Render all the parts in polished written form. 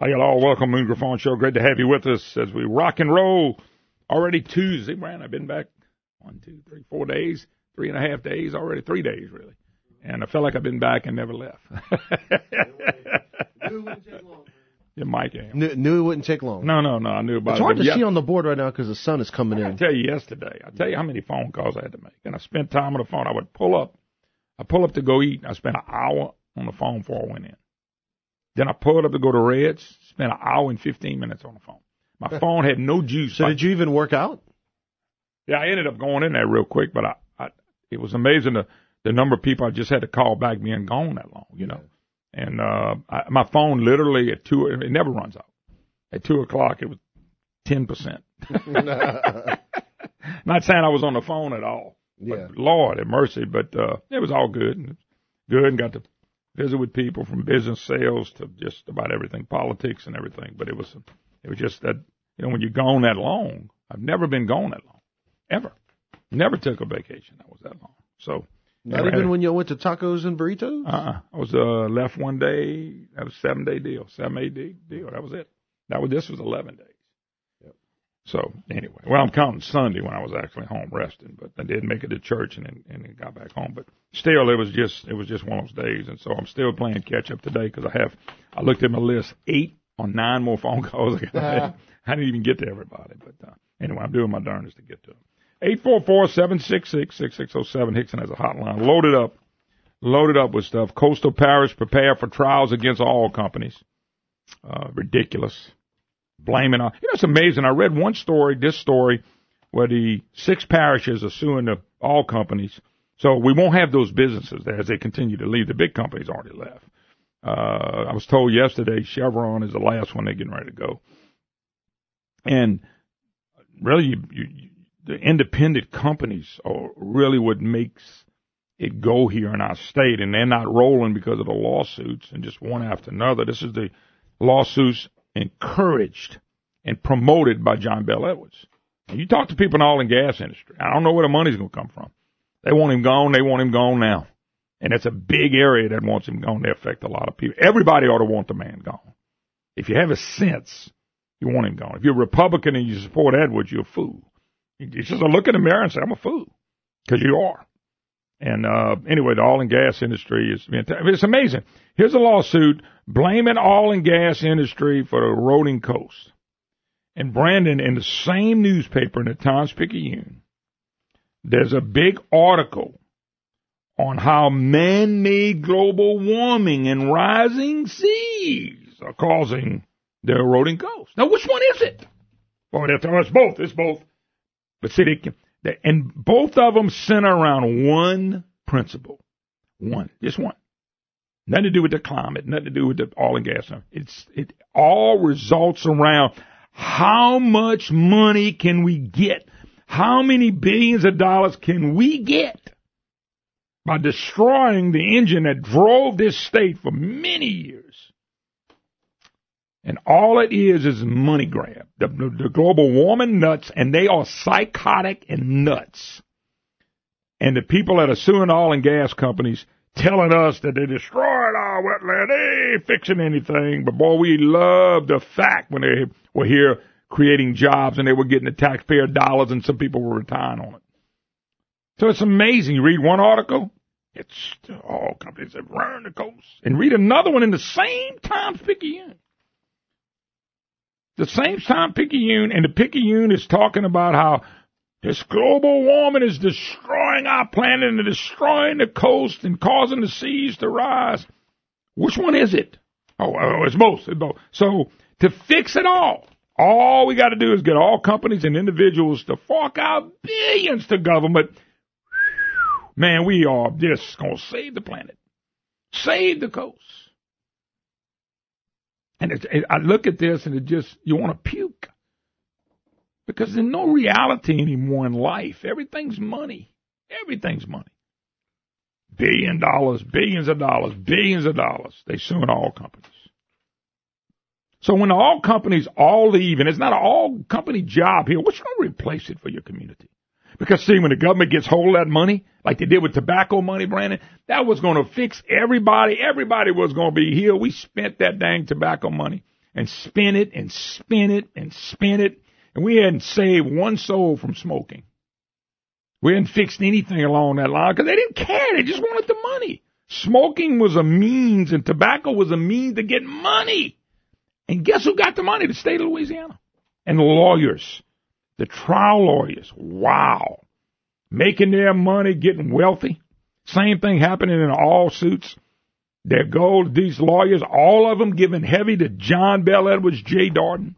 Hi, y'all. Welcome to the Griffon Show. Great to have you with us as we rock and roll. Already Tuesday, man. I've been back 4 days, 3.5 days, already 3 days, really. And I felt like I've been back and never left. Knew it wouldn't take long. Yeah, Mike. Knew it wouldn't take long. No. I knew about it. It's hard to see on the board right now because the sun is coming in. I tell you yesterday. I tell you how many phone calls I had to make. And I spent time on the phone. I would pull up. I pull up to go eat. I spent an hour on the phone before I went in. Then I pulled up to go to Red's. Spent an hour and 15 minutes on the phone. My phone had no juice. So did you even work out? Yeah, I ended up going in there real quick, but it was amazing the number of people I just had to call back being gone that long, you know. And my phone literally at 2, it never runs out. At 2 o'clock, it was 10%. Not saying I was on the phone at all. Yeah. But Lord have mercy, but it was all good. And got to visit with people from business, sales to just about everything, politics and everything. But it was just that, you know, when you're gone that long, I've never been gone that long, ever. Never took a vacation that was that long. So. Not even when you went to tacos and burritos? I was left one day. That was a 7-day deal, 7-8 day deal. That was it. This was 11 days. Yep. So anyway, well, I'm counting Sunday when I was actually home resting, but I did make it to church and then got back home. But still, it was just one of those days, and so I'm still playing catch up today because I looked at my list, 8 or 9 more phone calls. I didn't even get to everybody, but anyway, I'm doing my darndest to get to them. 844-766-6607. Hickson has a hotline loaded up with stuff. Coastal Parish prepare for trials against oil companies. Ridiculous. Blaming all. You know, it's amazing. I read this story, where the 6 parishes are suing the oil companies. So we won't have those businesses there as they continue to leave. The big companies already left. I was told yesterday Chevron is the last one they're getting ready to go. And really, the independent companies are really what makes it go here in our state, and they're not rolling because of the lawsuits and just one after another. This is the lawsuits encouraged and promoted by John Bell Edwards. And you talk to people in the oil and gas industry, I don't know where the money's going to come from. They want him gone. They want him gone now. And it's a big area that wants him gone. They affect a lot of people. Everybody ought to want the man gone. If you have a sense, you want him gone. If you're a Republican and you support Edwards, you're a fool. You just look in the mirror and say, I'm a fool, because you are. And anyway, the oil and gas industry it's amazing. Here's a lawsuit blaming oil and gas industry for the eroding coast. And Brandon, in the same newspaper, in the Times-Picayune, there's a big article on how man-made global warming and rising seas are causing the eroding coast. Now, which one is it? Well, it's both. It's both. But see, and both of them center around one principle. Just one. Nothing to do with the climate, nothing to do with the oil and gas. It all results around how much money can we get? How many billions of dollars can we get by destroying the engine that drove this state for many years? And all it is money grab. The global warming nuts, and they are psychotic and nuts. And the people that are suing oil and gas companies telling us that they destroyed our wetland, they ain't fixing anything. But boy, we love the fact when they were here creating jobs and they were getting the taxpayer dollars and some people were retiring on it. So it's amazing. You read one article, it's all companies that ruined the coast. And read another one in the same Times-Picayune. The same Times-Picayune, and the Picayune is talking about how this global warming is destroying our planet and destroying the coast and causing the seas to rise. Which one is it? It's both. So to fix it all we got to do is get all companies and individuals to fork out billions to government. Man, we are just going to save the planet, save the coast. And I look at this and you want to puke. Because there's no reality anymore in life. Everything's money. Everything's money. $1 billion, billions of dollars. They suing all companies. So when the oil companies all leave, and it's not an all company job here, what's going to replace it for your community? Because, see, when the government gets hold of that money, like they did with tobacco money, Brandon, that was going to fix everybody. Everybody was going to be healed. We spent that dang tobacco money. and spent it and spent it and spent it. And we hadn't saved one soul from smoking. We hadn't fixed anything along that line because they didn't care. They just wanted the money. Smoking was a means and tobacco was a means to get money. And guess who got the money? The state of Louisiana. And the lawyers, the trial lawyers. Wow. Making their money, getting wealthy. Same thing happening in all suits. Their goal, these lawyers, all of them giving heavy to John Bell Edwards, J. Darden.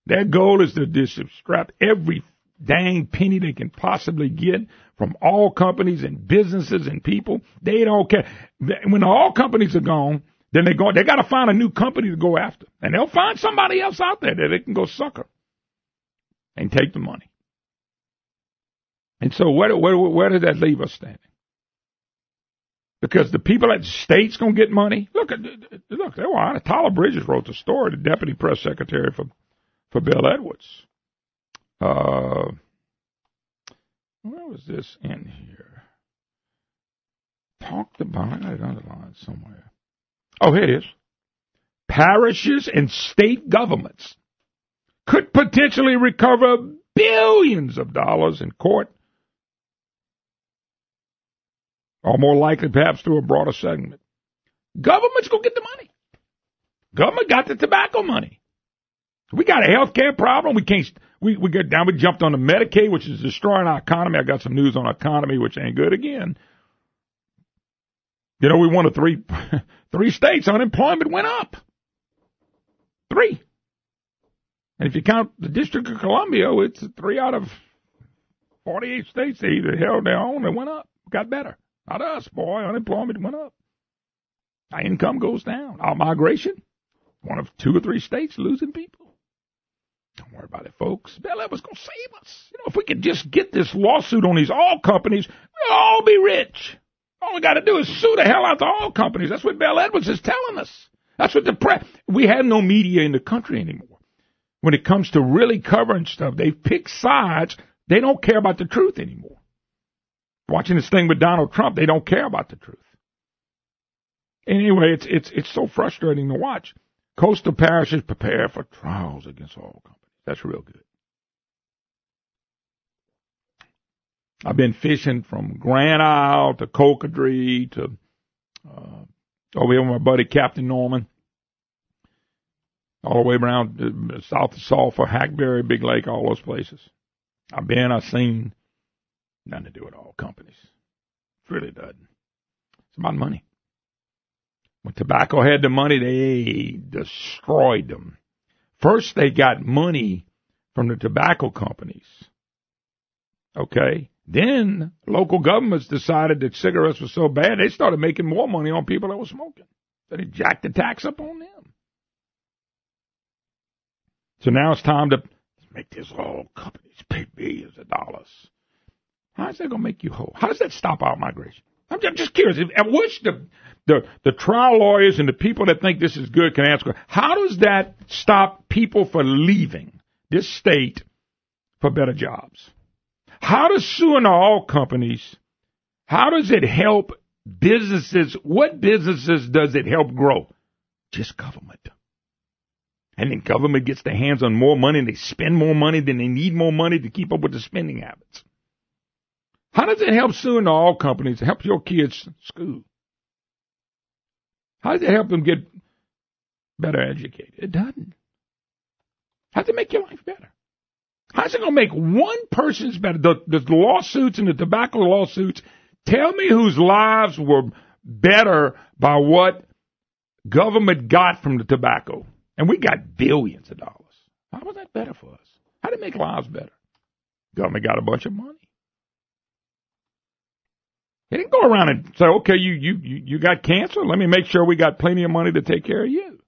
Their goal is to just scrap every dang penny they can possibly get from all companies and businesses and people. They don't care. When all companies are gone, then they got to find a new company to go after. And they'll find somebody else out there that they can go sucker and take the money. And so where does that leave us standing? Because the people at the state's going to get money. Look, they were on it. Tyler Bridges wrote the story, the deputy press secretary for Bill Edwards. Where was this in here? Talked about, I got it underlined somewhere. Oh, here it is. Parishes and state governments could potentially recover billions of dollars in court, or more likely perhaps through a broader segment. Government's going to get the money. Government got the tobacco money. We got a health care problem. We jumped on the Medicaid, which is destroying our economy. I got some news on our economy, which ain't good again. You know, we won three states. Unemployment went up. 3. And if you count the District of Columbia, it's 3 out of 48 states. They either held their own or went up. Got better. Not us, boy. Unemployment went up. Our income goes down. Our migration, one of 2 or 3 states losing people. Don't worry about it, folks. Bell Edwards going to save us. You know, if we could just get this lawsuit on these oil companies, we'll all be rich. All we got to do is sue the hell out the oil companies. That's what Bell Edwards is telling us. That's what the press. We have no media in the country anymore. When it comes to really covering stuff, they pick sides. They don't care about the truth anymore. Watching this thing with Donald Trump, they don't care about the truth. Anyway, it's so frustrating to watch. Coastal parishes prepare for trials against oil companies. That's real good. I've been fishing from Grand Isle to Cocodrie to over here with my buddy Captain Norman, all the way around south of Sulphur, Hackberry, Big Lake, all those places. I've seen. Nothing to do with oil companies. It really doesn't. It's about money. When tobacco had the money, they destroyed them. First, they got money from the tobacco companies. Okay? Then, local governments decided that cigarettes were so bad, they started making more money on people that were smoking. So they jacked the tax up on them. So now it's time to make these oil companies pay billions of dollars. How is that going to make you whole? How does that stop our migration? I'm just curious. I wish the trial lawyers and the people that think this is good can answer, how does that stop people from leaving this state for better jobs? How does suing the oil companies, how does it help businesses? What businesses does it help grow? Just government. And then government gets their hands on more money and they spend more money than they need more money to keep up with the spending habits. How does it help suing the oil companies? It helps your kids' school. How does it help them get better educated? It doesn't. How does it make your life better? How's it going to make one person's better? The lawsuits and the tobacco lawsuits, tell me whose lives were better by what government got from the tobacco. And we got billions of dollars. How was that better for us? How did it make lives better? Government got a bunch of money. They didn't go around and say, okay, you got cancer. Let me make sure we got plenty of money to take care of you.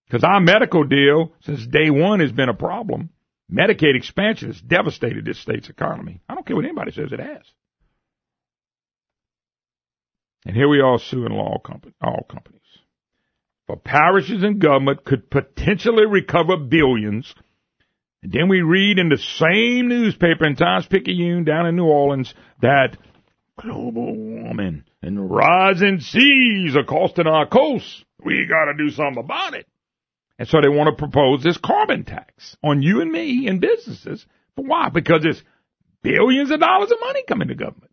Because our medical deal, since day one, has been a problem. Medicaid expansion has devastated this state's economy. I don't care what anybody says, it has. And here we are suing all companies. For parishes and government could potentially recover billions. And then we read in the same newspaper in Times-Picayune down in New Orleans that global warming and rising seas are costing our coast. We got to do something about it. And so they want to propose this carbon tax on you and me and businesses. For why? Because there's billions of dollars of money coming to government.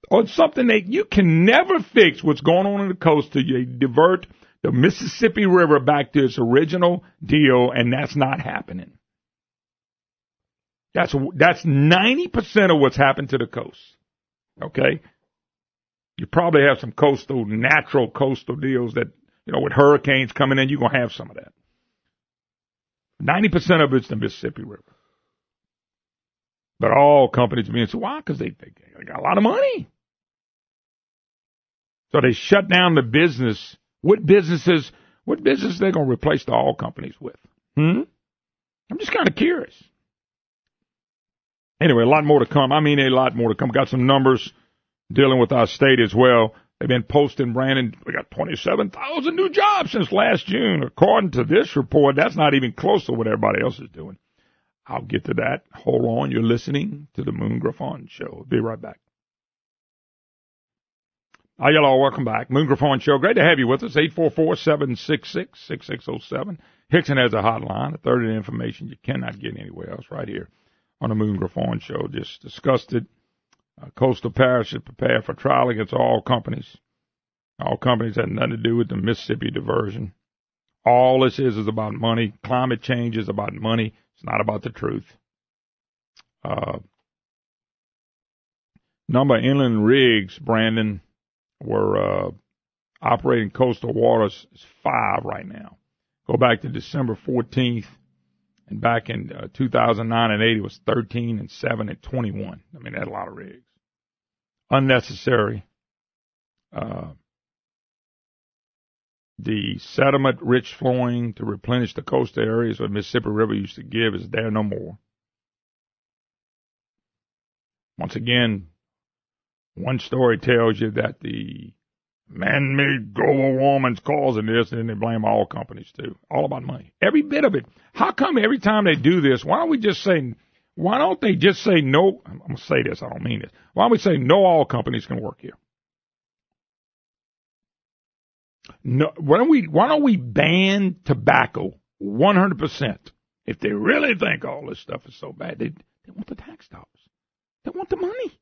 Or something that you can never fix what's going on in the coast till you divert the Mississippi River back to its original deal, and that's not happening. That's 90% of what's happened to the coast. Okay? You probably have some natural coastal deals that, with hurricanes coming in, you're going to have some of that. 90% of it's the Mississippi River. But all companies are being said, why? Because they got a lot of money. So they shut down the business. What businesses are they going to replace the oil companies with? I'm just kind of curious. Anyway, a lot more to come. A lot more to come. Got some numbers dealing with our state as well. They've been posting, Brandon, we got 27,000 new jobs since last June. According to this report, that's not even close to what everybody else is doing. I'll get to that. Hold on. You're listening to the Moon Griffon Show. Be right back. Hi, y'all. Welcome back. Moon Griffon Show. Great to have you with us. 844-766-6607. Hickson has a hotline, a third of the information you cannot get anywhere else right here on the Moon Griffon Show. Just discussed it. Coastal parishes prepare for trial against all companies. All companies had nothing to do with the Mississippi diversion. All this is about money. Climate change is about money. It's not about the truth. Number of inland rigs, Brandon, were operating coastal waters is 5 right now. Go back to December 14th, and back in 2009 and 8, it was 13 and 7 and 21. They had a lot of rigs. Unnecessary. The sediment-rich flowing to replenish the coastal areas where Mississippi River used to give is there no more. Once again, one story tells you that the man-made global warming's causing this, and then they blame all companies too. All about money. Every bit of it. How come every time they do this, why don't they just say no? I'm going to say this, I don't mean this. Why don't we say no, all companies can work here? No, why don't we ban tobacco 100%? If they really think all this stuff is so bad, they want the tax dollars. They want the money.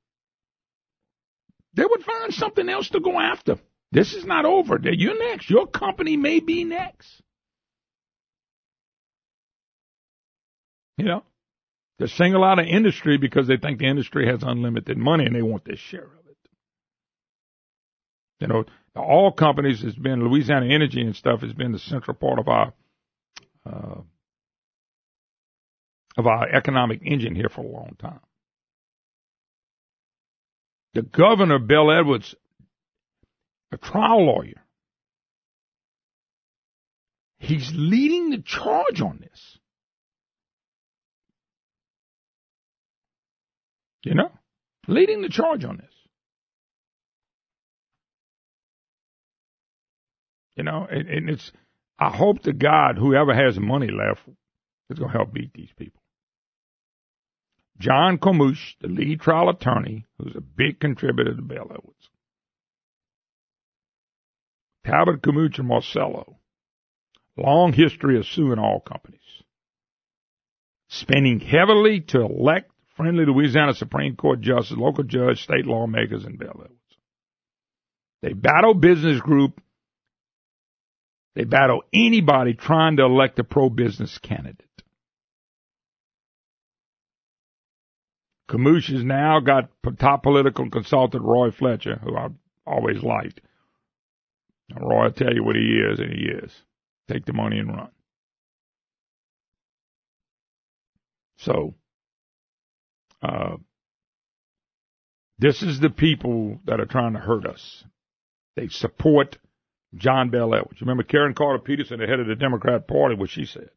They would find something else to go after. This is not over. You're next. Your company may be next. They single out an industry because they think the industry has unlimited money and they want their share of it. The oil companies has been, Louisiana Energy and stuff has been the central part of our economic engine here for a long time. The governor, Bill Edwards, a trial lawyer, he's leading the charge on this. Leading the charge on this. And it's, I hope to God, whoever has money left is going to help beat these people. John Comouche, the lead trial attorney, who's a big contributor to Bill Edwards. Talbot, Comouche, and Marcello. Long history of suing all companies. Spending heavily to elect friendly Louisiana Supreme Court justice, local judge, state lawmakers, and Bill Edwards. They battle business group. They battle anybody trying to elect a pro-business candidate. Comouche has now got top political consultant Roy Fletcher, who I've always liked. Now, Roy will tell you what he is, and he is. Take the money and run. So, this is the people that are trying to hurt us. They support John Bel Edwards. Remember Karen Carter Peterson, the head of the Democrat Party, what she said?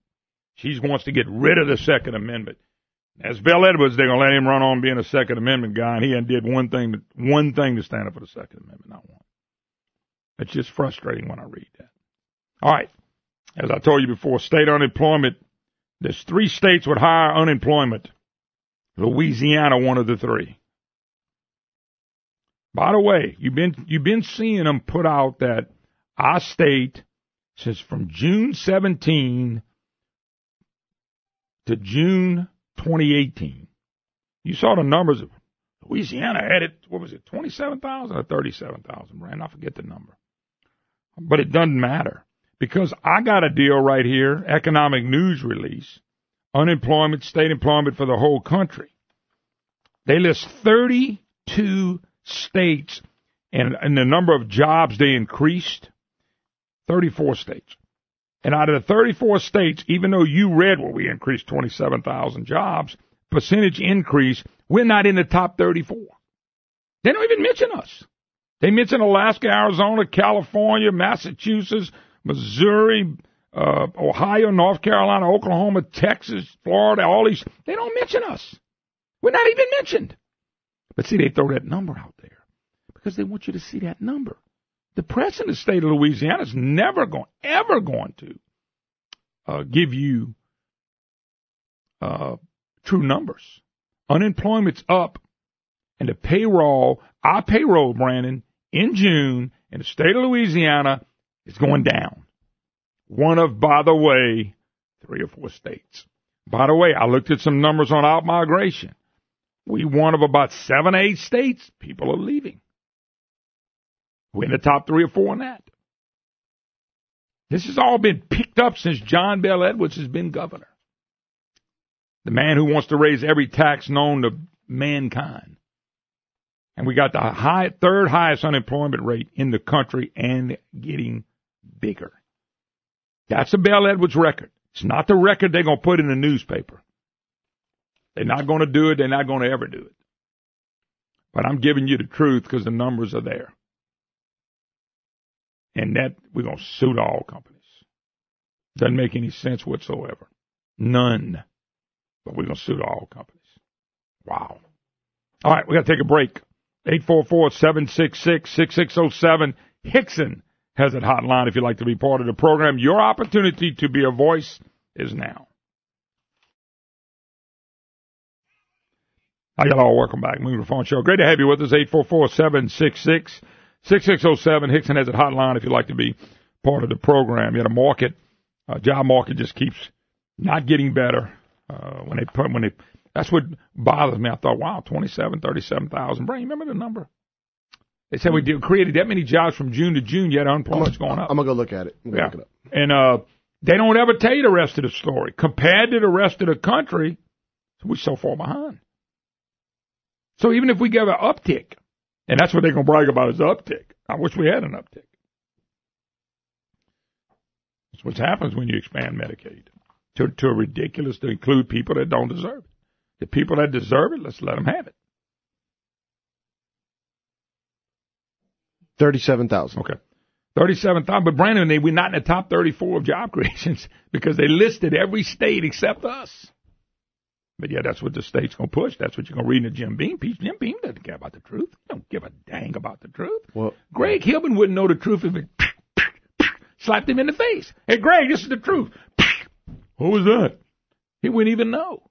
She wants to get rid of the Second Amendment. As Bel Edwards, they're going to let him run on being a Second Amendment guy, and he did one thing to stand up for the Second Amendment, not one. It's just frustrating when I read that. All right. As I told you before, state unemployment. There's 3 states with higher unemployment. Louisiana, one of the 3. By the way, you've been seeing them put out that our state since from June 17 to June 2018. You saw the numbers of Louisiana had it, 27,000 or 37,000, Brandon? I forget the number. But it doesn't matter because I got a deal right here, economic news release, unemployment, state employment for the whole country. They list 32 states and the number of jobs they increased, 34 states. And out of the 34 states, even though you read where we increased 27,000 jobs, percentage increase, we're not in the top 34. They don't even mention us. They mention Alaska, Arizona, California, Massachusetts, Missouri, Ohio, North Carolina, Oklahoma, Texas, Florida, all these. They don't mention us. We're not even mentioned. But see, they throw that number out there because they want you to see that number. The press in the state of Louisiana is never ever going to give you true numbers. Unemployment's up, and the payroll, our payroll, Brandon, in June in the state of Louisiana is going down. One of, by the way, 3 or 4 states. By the way, I looked at some numbers on out-migration. We one of about 7 or 8 states, people are leaving. We're in the top 3 or 4 in that. This has all been picked up since John Bel Edwards has been governor. The man who wants to raise every tax known to mankind. And we got the third highest unemployment rate in the country and getting bigger. That's a Bel Edwards record. It's not the record they're going to put in the newspaper. They're not going to do it. They're not going to ever do it. But I'm giving you the truth because the numbers are there. And that we're going to sue all companies. Doesn't make any sense whatsoever. None. But we're going to sue all companies. Wow. All right, we got to take a break. 844-766-6607. Hickson has a hotline if you'd like to be part of the program. Your opportunity to be a voice is now. Hi, y'all. Welcome back. Griffon Show. Great to have you with us. 844-766-6607. Hickson has a hotline if you'd like to be part of the program. You know, the job market just keeps not getting better. That's what bothers me. I thought, wow, 37,000. Brian, you remember the number? They said we created that many jobs from June to June, yet unemployment's going up. I'm going to go look at it. Yeah. Look it up. And they don't ever tell you the rest of the story. Compared to the rest of the country, we're so far behind. So even if we give an uptick, and that's what they're going to brag about is uptick. I wish we had an uptick. That's what happens when you expand Medicaid to a ridiculous to include people that don't deserve it. The people that deserve it, let's let them have it. 37,000. Okay. 37,000. But Brandon, we're not in the top 34 of job creations because they listed every state except us. But yeah, that's what the state's going to push. That's what you're going to read in the Jim Beam piece. Jim Beam doesn't care about the truth. He don't give a dang about the truth. Well, Greg Hillman wouldn't know the truth if it slapped him in the face. Hey, Greg, this is the truth. What was that? He wouldn't even know.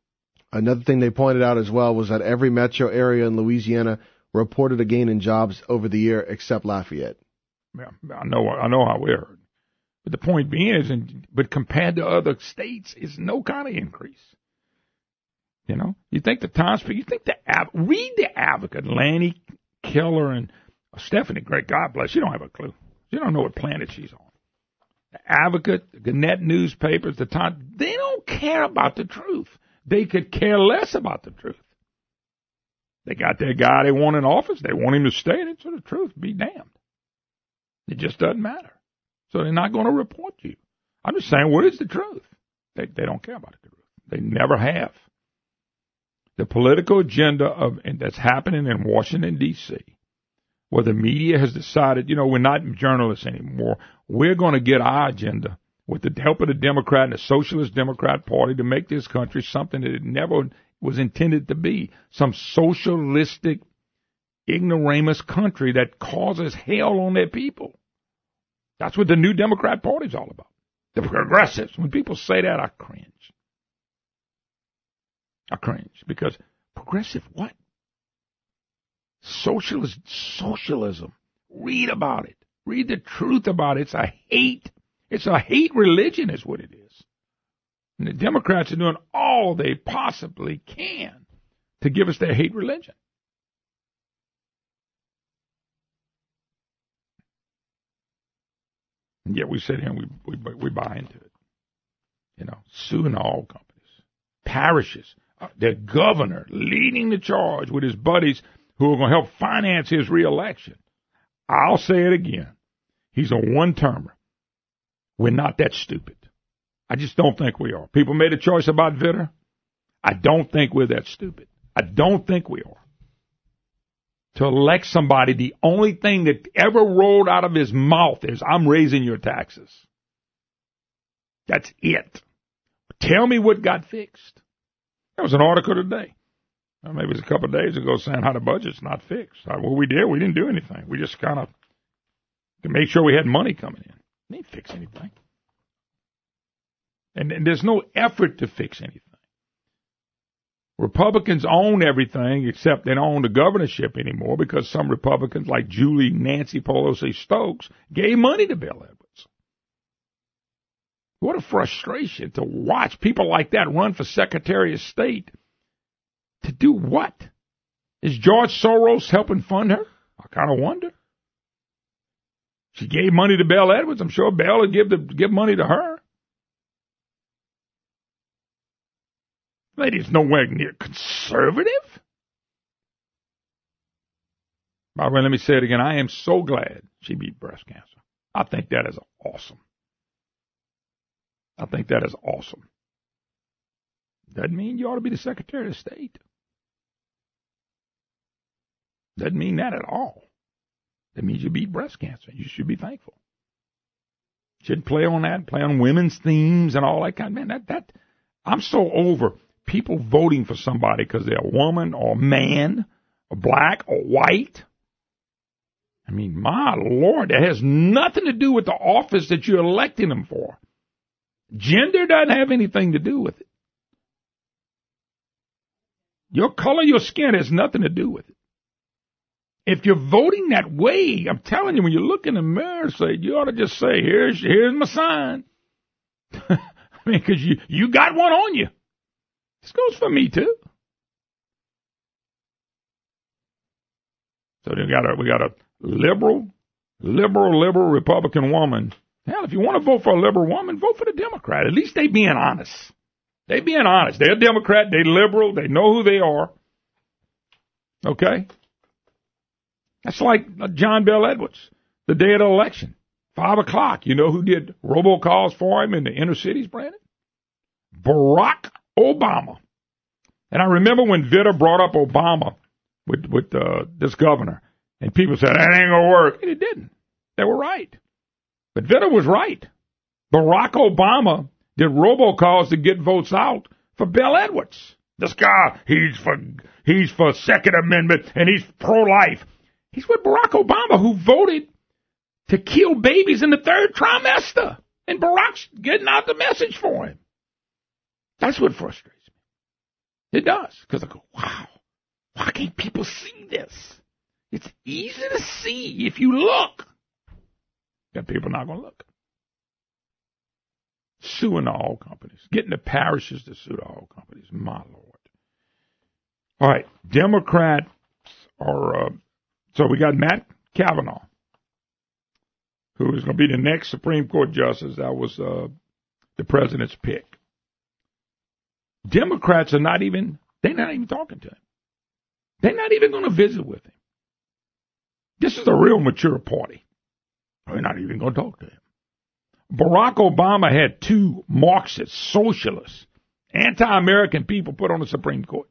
Another thing they pointed out as well was that every metro area in Louisiana reported a gain in jobs over the year except Lafayette. Yeah, I know how we heard. But the point being is, but compared to other states, it's no kind of increase. You know, you think the Times, you think read the Advocate, Lanny Keller and Stephanie Gray, God bless, you don't have a clue. You don't know what planet she's on. The Advocate, the Gannett newspapers, the Times, they don't care about the truth. They could care less about the truth. They got their guy they want in office. They want him to stay. And it's the truth. Be damned. It just doesn't matter. So they're not going to report you. I'm just saying, what is the truth? They don't care about the truth. They never have. The political agenda that's happening in Washington, D.C., where the media has decided, we're not journalists anymore. We're going to get our agenda with the help of the Democrat and the Socialist Democrat Party to make this country something that it never was intended to be. Some socialistic, ignoramus country that causes hell on their people. That's what the new Democrat Party is all about. The progressives. When people say that, I cringe. Because progressive what? Socialism. Read about it. Read the truth about it. It's a hate. It's a hate religion is what it is. And the Democrats are doing all they possibly can to give us their hate religion. And yet we sit here and we buy into it. You know, suing all companies, parishes, their governor leading the charge with his buddies who are going to help finance his reelection. I'll say it again. He's a one-termer. We're not that stupid. I just don't think we are. People made a choice about Vitter. I don't think we're that stupid. I don't think we are. To elect somebody, the only thing that ever rolled out of his mouth is, I'm raising your taxes. That's it. Tell me what got fixed. There was an article today, maybe it was a couple of days ago, saying how the budget's not fixed. Well, we didn't do anything. We just kind of to make sure we had money coming in. They didn't fix anything. And there's no effort to fix anything. Republicans own everything except they don't own the governorship anymore because some Republicans, like Julie Nancy Pelosi Stokes, gave money to Bill Edwards. What a frustration to watch people like that run for Secretary of State. To do what? Is George Soros helping fund her? I kind of wonder. She gave money to Bill Edwards. I'm sure Bill would give money to her. Lady's nowhere near conservative. By the way, let me say it again. I am so glad she beat breast cancer. I think that is awesome. I think that is awesome. Doesn't mean you ought to be the Secretary of State. Doesn't mean that at all. That means you beat breast cancer. You should be thankful. Should play on that, play on women's themes and all that kind of, man, that I'm so over people voting for somebody because they're a woman or a man or black or white. I mean, my Lord, that has nothing to do with the office that you're electing them for. Gender doesn't have anything to do with it. Your color, your skin has nothing to do with it. If you're voting that way, I'm telling you, when you look in the mirror, you ought to just say, here's my sign. I mean, because you got one on you. This goes for me, too. So we got a liberal Republican woman. Hell, if you want to vote for a liberal woman, vote for the Democrat. At least they being honest. They being honest. They're a Democrat. They're liberal. They know who they are. Okay? That's like John Bel Edwards, the day of the election, 5 o'clock. You know who did robocalls for him in the inner cities, Brandon? Barack Obama. And I remember when Vitter brought up Obama with this governor, and people said, that ain't going to work. And it didn't. They were right. But Vitter was right. Barack Obama did robocalls to get votes out for Bel Edwards. This guy, he's for Second Amendment, and he's pro-life. He's with Barack Obama, who voted to kill babies in the 3rd trimester. And Barack's getting out the message for him. That's what frustrates me. It does. Because I go, wow, why can't people see this? It's easy to see if you look. But people are not going to look. Suing the oil companies. Getting the parishes to sue the oil companies. My Lord. All right. Democrats are... So we got Matt Kavanaugh, who is going to be the next Supreme Court justice. That was the president's pick. Democrats are not even talking to him. They're not even going to visit with him. This is a real mature party. They're not even going to talk to him. Barack Obama had 2 Marxist, socialist, anti-American people put on the Supreme Court.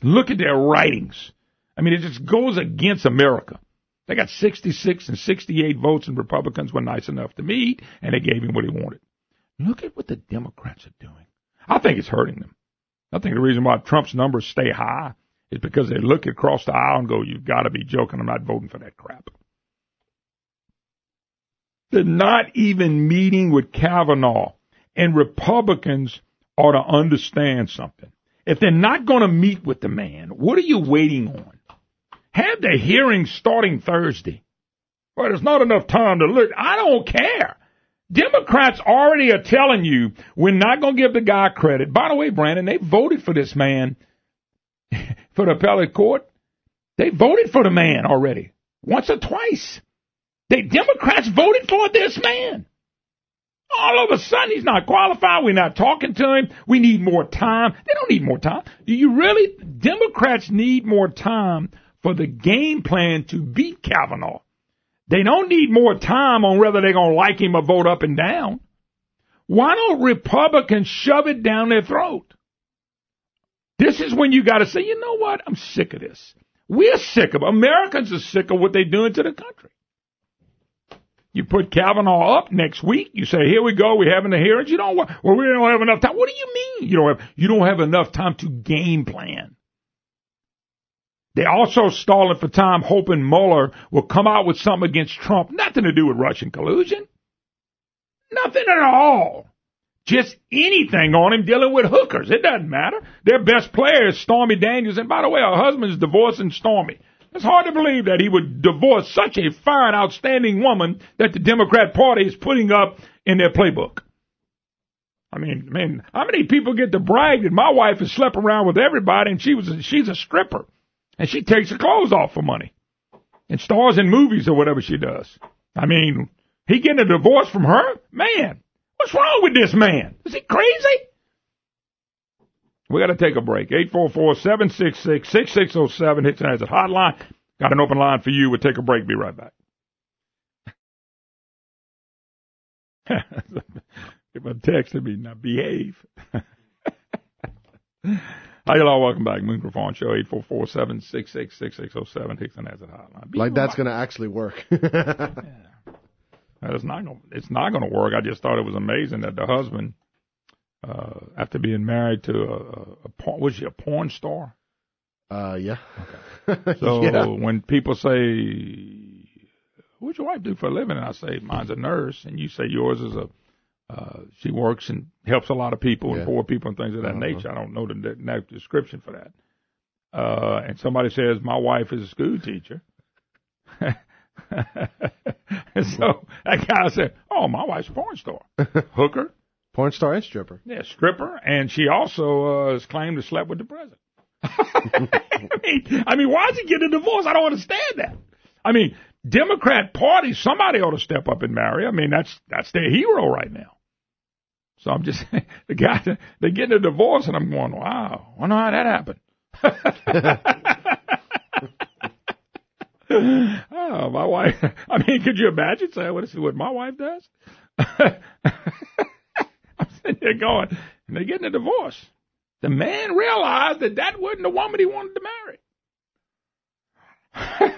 Look at their writings. I mean, it just goes against America. They got 66 and 68 votes, and Republicans were nice enough to meet, and they gave him what he wanted. Look at what the Democrats are doing. I think it's hurting them. I think the reason why Trump's numbers stay high is because they look across the aisle and go, you've got to be joking. I'm not voting for that crap. They're not even meeting with Kavanaugh, and Republicans ought to understand something. If they're not going to meet with the man, what are you waiting on? Have the hearing starting Thursday. Well, there's not enough time to look. I don't care. Democrats already are telling you we're not going to give the guy credit. By the way, Brandon, they voted for this man for the appellate court. They voted for the man already, once or twice. Democrats voted for this man. All of a sudden, he's not qualified. We're not talking to him. We need more time. They don't need more time. Do you really? Democrats need more time for the game plan to beat Kavanaugh. They don't need more time on whether they're going to like him or vote up and down. Why don't Republicans shove it down their throat? This is when you got to say, you know what? I'm sick of this. We're sick of it. Americans are sick of what they're doing to the country. You put Kavanaugh up next week. You say, here we go. We're having the hearings. We don't have enough time. What do you mean you don't have enough time to game plan? They're also stalling for time, hoping Mueller will come out with something against Trump. Nothing to do with Russian collusion. Nothing at all. Just anything on him dealing with hookers. It doesn't matter. Their best player is Stormy Daniels. And by the way, her husband is divorcing Stormy. It's hard to believe that he would divorce such a fine, outstanding woman that the Democrat Party is putting up in their playbook. I mean, how many people get to brag that my wife has slept around with everybody and she's a stripper and she takes her clothes off for money and stars in movies or whatever she does? I mean, he getting a divorce from her? Man, what's wrong with this man? Is he crazy? We got to take a break. 844-766-6607. Hits and has a hotline. Got an open line for you. We'll take a break. Be right back. If a text to me, now behave. Hi, y'all. Welcome back. Moon Griffon Show. 844-766-6607. Hits and has a hotline. Like that's going to actually work. Yeah. It's not going to work. I just thought it was amazing that the husband, after being married to was she a porn star? Yeah. Okay. So yeah. When people say, what's your wife do for a living? And I say, mine's a nurse. And you say yours is she works and helps a lot of people and poor people and things of that nature. I don't know the description for that. And somebody says, my wife is a school teacher. And so that guy said, oh, my wife's a porn star. Hooker. Porn star and stripper. Yeah, stripper. And she also has claimed to slept with the president. I mean, why is he getting a divorce? I don't understand that. I mean, Democrat Party, somebody ought to step up and marry. I mean, that's their hero right now. So I'm just, they're getting a divorce, and I'm going, wow, I wonder how that happened. Oh, my wife. I mean, could you imagine saying, what my wife does? I'm sitting there going, and they're getting a divorce. The man realized that wasn't the woman he wanted to marry. I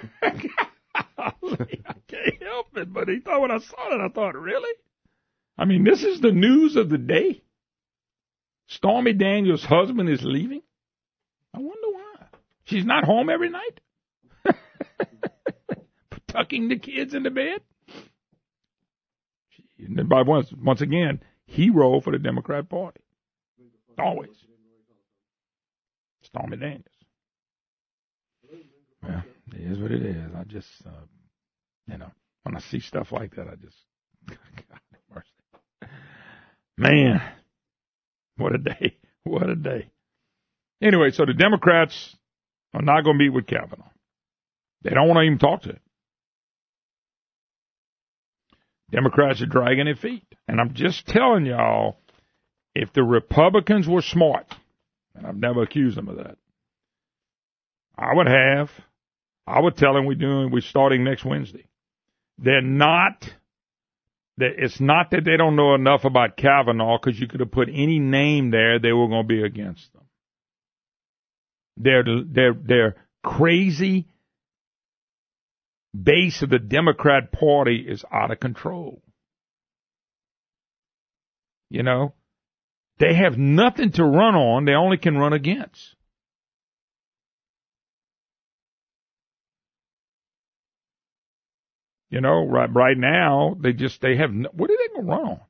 can't help it, but he thought when I saw that, I thought, really? I mean, this is the news of the day. Stormy Daniels' husband is leaving. I wonder why. She's not home every night. Tucking the kids into bed. But once again, hero for the Democrat Party. Always. Stormy Daniels. Yeah, it is what it is. I just, when I see stuff like that, I just, God have mercy. Man, what a day. What a day. Anyway, so the Democrats are not going to meet with Kavanaugh. They don't want to even talk to him. Democrats are dragging their feet. And I'm just telling y'all, if the Republicans were smart, and I've never accused them of that, I would tell them we're starting next Wednesday. It's not that they don't know enough about Kavanaugh, because you could have put any name there, they were going to be against them. Their crazy base of the Democrat Party is out of control. You know, they have nothing to run on. They only can run against. You know, right now, they have, what are they going to run on?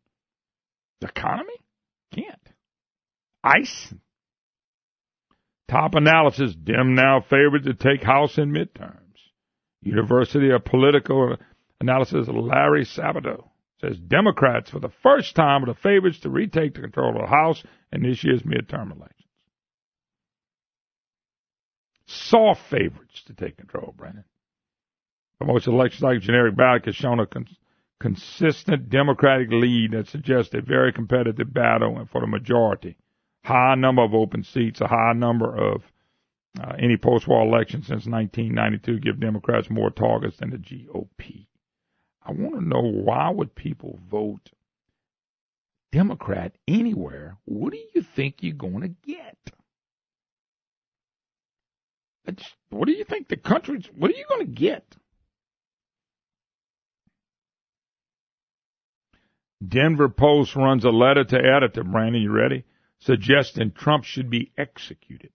The economy? Can't. ICE? Top analysis, Dem now favored to take House in midterms. University of Political Analysis, Larry Sabato says Democrats, for the first time, are the favorites to retake the control of the House in this year's midterm elections. Soft favorites to take control, Brandon. For most elections like generic ballot has shown a consistent Democratic lead that suggests a very competitive battle and for the majority. High number of open seats, a high number of any post-war election since 1992 give Democrats more targets than the GOP. I want to know, why would people vote Democrat anywhere? What do you think you're going to get? What do you think the country's, what are you going to get? Denver Post runs a letter to editor, Brandon, you ready? Suggesting Trump should be executed.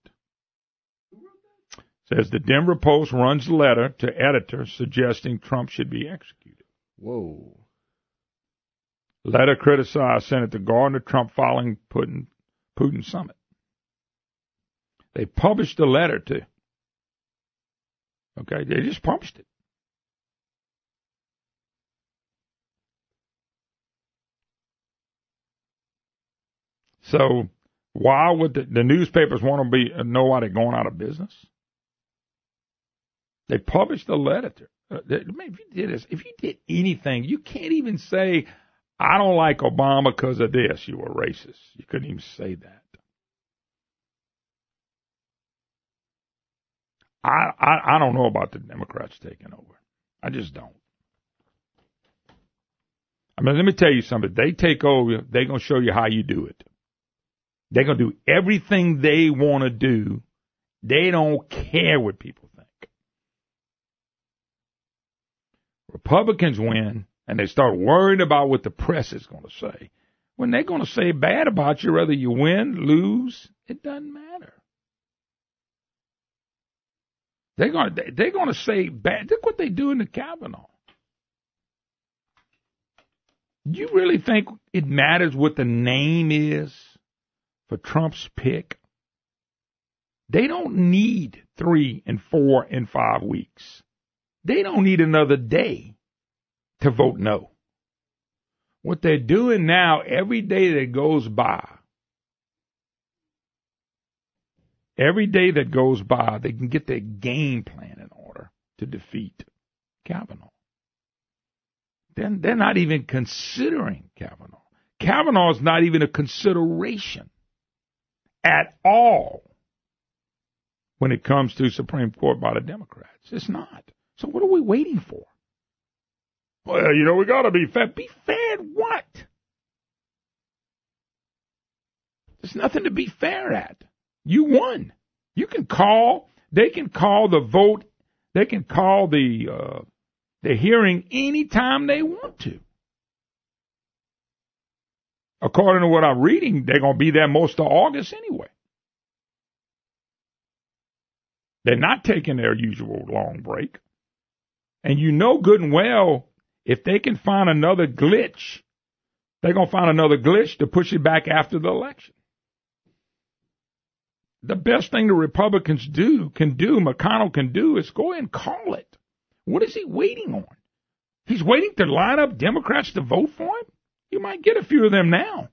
Says the Denver Post runs a letter to editor suggesting Trump should be executed. Whoa. Letter criticized Senator Gardner, Trump following Putin summit. They published the letter too. Okay, they just published it. So why would the newspapers want to know why they're going out of business? They published a letter to. If you did anything, you can't even say, I don't like Obama because of this. You were racist. You couldn't even say that. I don't know about the Democrats taking over. I just don't. I mean, let me tell you something. They take over, they're going to show you how you do it. They're going to do everything they want to do. They don't care what people think. Republicans win, and they start worrying about what the press is going to say. When they're going to say bad about you, whether you win, lose, it doesn't matter. They're going to say bad. Look what they do in the Kavanaugh. Do you really think it matters what the name is for Trump's pick? They don't need 3 and 4 and 5 weeks. They don't need another day to vote no. What they're doing now, every day that goes by, they can get their game plan in order to defeat Kavanaugh. Then they're not even considering Kavanaugh. Kavanaugh is not even a consideration at all when it comes to Supreme Court by the Democrats. It's not. So what are we waiting for? Well, we got to be fair. Be fair at what? There's nothing to be fair at. You won. You can call. They can call the vote. They can call the hearing anytime they want to. According to what I'm reading, they're going to be there most of August anyway. They're not taking their usual long break. And you know good and well, if they can find another glitch, they're going to find another glitch to push it back after the election. The best thing the Republicans McConnell can do, is go ahead and call it. What is he waiting on? He's waiting to line up Democrats to vote for him? You might get a few of them now.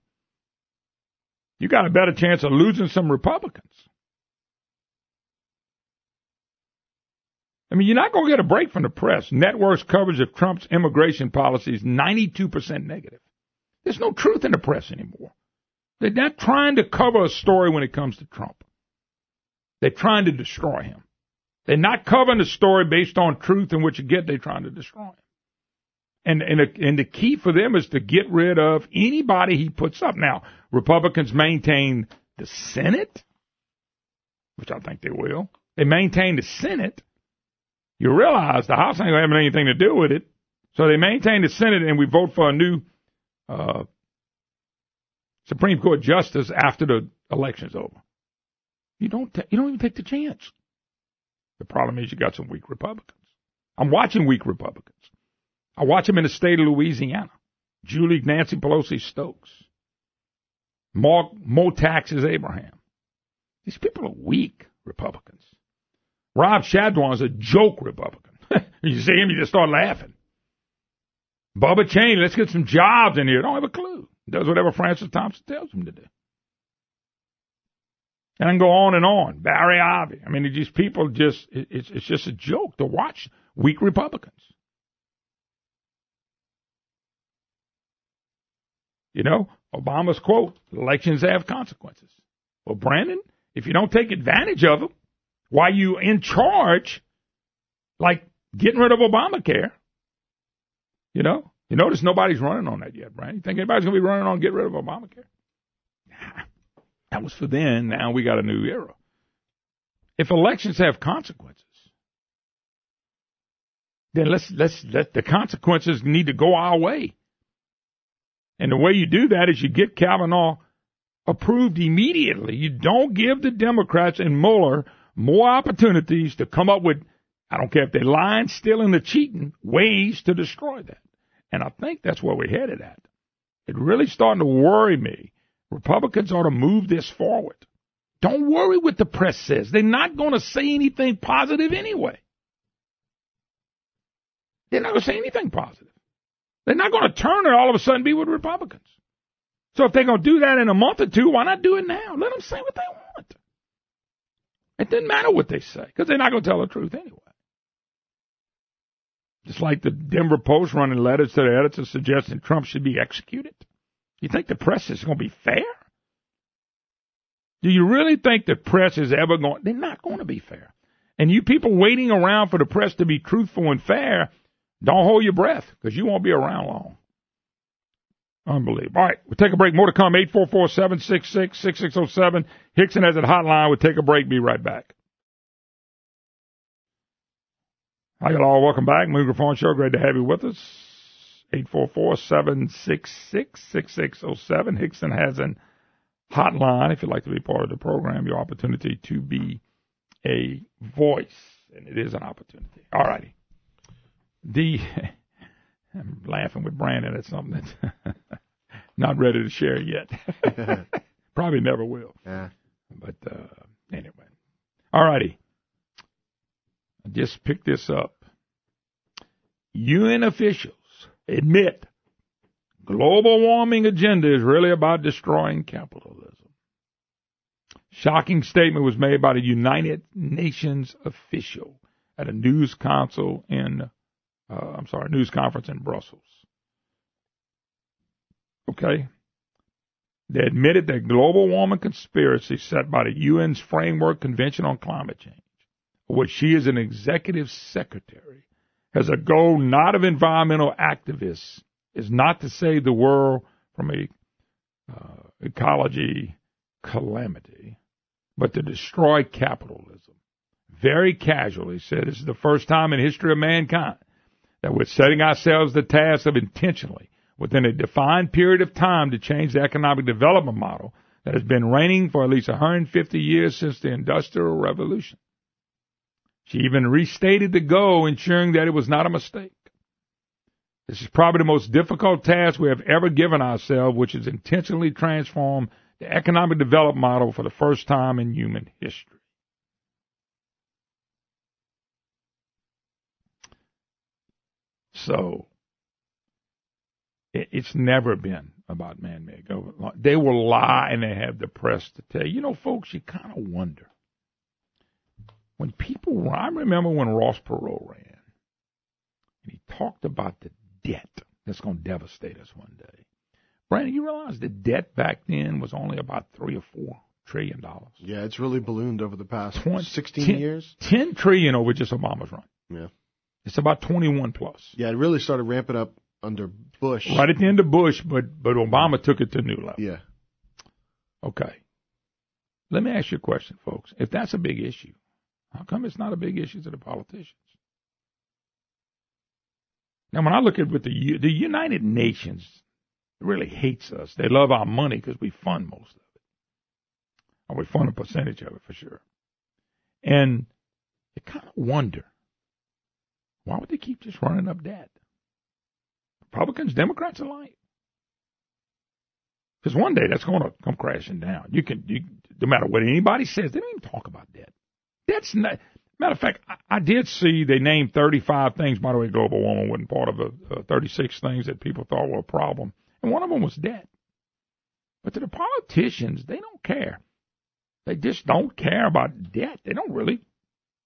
You got a better chance of losing some Republicans. I mean, you're not going to get a break from the press. Networks' coverage of Trump's immigration policy is 92% negative. There's no truth in the press anymore. They're not trying to cover a story when it comes to Trump. They're trying to destroy him. They're not covering the story based on truth, and what you get, they're trying to destroy him. And the key for them is to get rid of anybody he puts up. Now, Republicans maintain the Senate, which I think they will. They maintain the Senate. You realize the House ain't going to have anything to do with it. So they maintain the Senate, and we vote for a new Supreme Court justice after the election's over. You don't even take the chance. The problem is you got some weak Republicans. I'm watching weak Republicans. I watch them in the state of Louisiana. Nancy Pelosi Stokes. Mo Taxes Abraham. These people are weak Republicans. Rob Shadwan is a joke Republican. You see him, you just start laughing. Bubba Cheney, let's get some jobs in here. Don't have a clue. Does whatever Francis Thompson tells him to do. And I can go on and on. Barry Ivey. I mean, these people just, it's just a joke to watch weak Republicans. You know, Obama's quote, elections have consequences. Well, Brandon, if you don't take advantage of them while you in charge, like getting rid of Obamacare, you notice nobody's running on that yet, Brandon. You think anybody's going to be running on get rid of Obamacare? That was for then. Now we got a new era. If elections have consequences, then let's let the consequences need to go our way. And the way you do that is you get Kavanaugh approved immediately. You don't give the Democrats and Mueller more opportunities to come up with, I don't care if they're lying, stealing, or cheating, ways to destroy that. And I think that's where we're headed at. It really starting to worry me. Republicans ought to move this forward. Don't worry what the press says. They're not going to say anything positive anyway. They're not going to say anything positive. They're not going to turn and all of a sudden be with Republicans. So if they're going to do that in a month or two, why not do it now? Let them say what they want. It doesn't matter what they say because they're not going to tell the truth anyway. Just like the Denver Post running letters to the editor suggesting Trump should be executed. You think the press is going to be fair? Do you really think the press is ever going? They're not going to be fair. And you people waiting around for the press to be truthful and fair, don't hold your breath because you won't be around long. Unbelievable. All right, we'll take a break. More to come. 844-766-6607. Hickson has a hotline. We'll take a break. Be right back. Hi, y'all. Welcome back. Griffon Show. Great to have you with us. 844-766-6607. Hickson has a hotline. If you'd like to be part of the program, your opportunity to be a voice. And it is an opportunity. All righty. I'm laughing with Brandon at something that's not ready to share yet. Probably never will. Yeah. But anyway. All righty. I just picked this up. UN officials admit global warming agenda is really about destroying capitalism. Shocking statement was made by the United Nations official at a news conference in Brussels. Okay. They admitted that global warming conspiracy set by the UN's Framework Convention on Climate Change, of which she is an executive secretary, has a goal not of environmental activists, is not to save the world from a ecology calamity, but to destroy capitalism. Very casually said, this is the first time in the history of mankind that we're setting ourselves the task of intentionally, within a defined period of time, to change the economic development model that has been reigning for at least 150 years since the Industrial Revolution. She even restated the goal, ensuring that it was not a mistake. This is probably the most difficult task we have ever given ourselves, which is intentionally transform the economic development model for the first time in human history. So, it's never been about man-made government. They will lie and they have the press to tell you. You know, folks, you kind of wonder. When people, I remember when Ross Perot ran, and he talked about the debt that's going to devastate us one day. Brandon, you realize the debt back then was only about $3 or $4 trillion. Yeah, it's really ballooned over the past 16 years. 10 trillion over just Obama's run. Yeah. It's about 21 plus. Yeah, it really started ramping up under Bush. Right at the end of Bush, but Obama took it to a new level. Yeah. Okay. Let me ask you a question, folks. If that's a big issue, how come it's not a big issue to the politicians? Now, when I look at what the United Nations really hates us, they love our money because we fund most of it. Or we fund a percentage of it for sure. And you kind of wonder, why would they keep just running up debt? Republicans, Democrats alike. Because one day that's going to come crashing down. No matter what anybody says, they don't even talk about debt. That's not, Matter of fact, I did see they named 35 things. By the way, global warming wasn't part of the 36 things that people thought were a problem. And one of them was debt. But to the politicians, they don't care. They just don't care about debt. They don't really.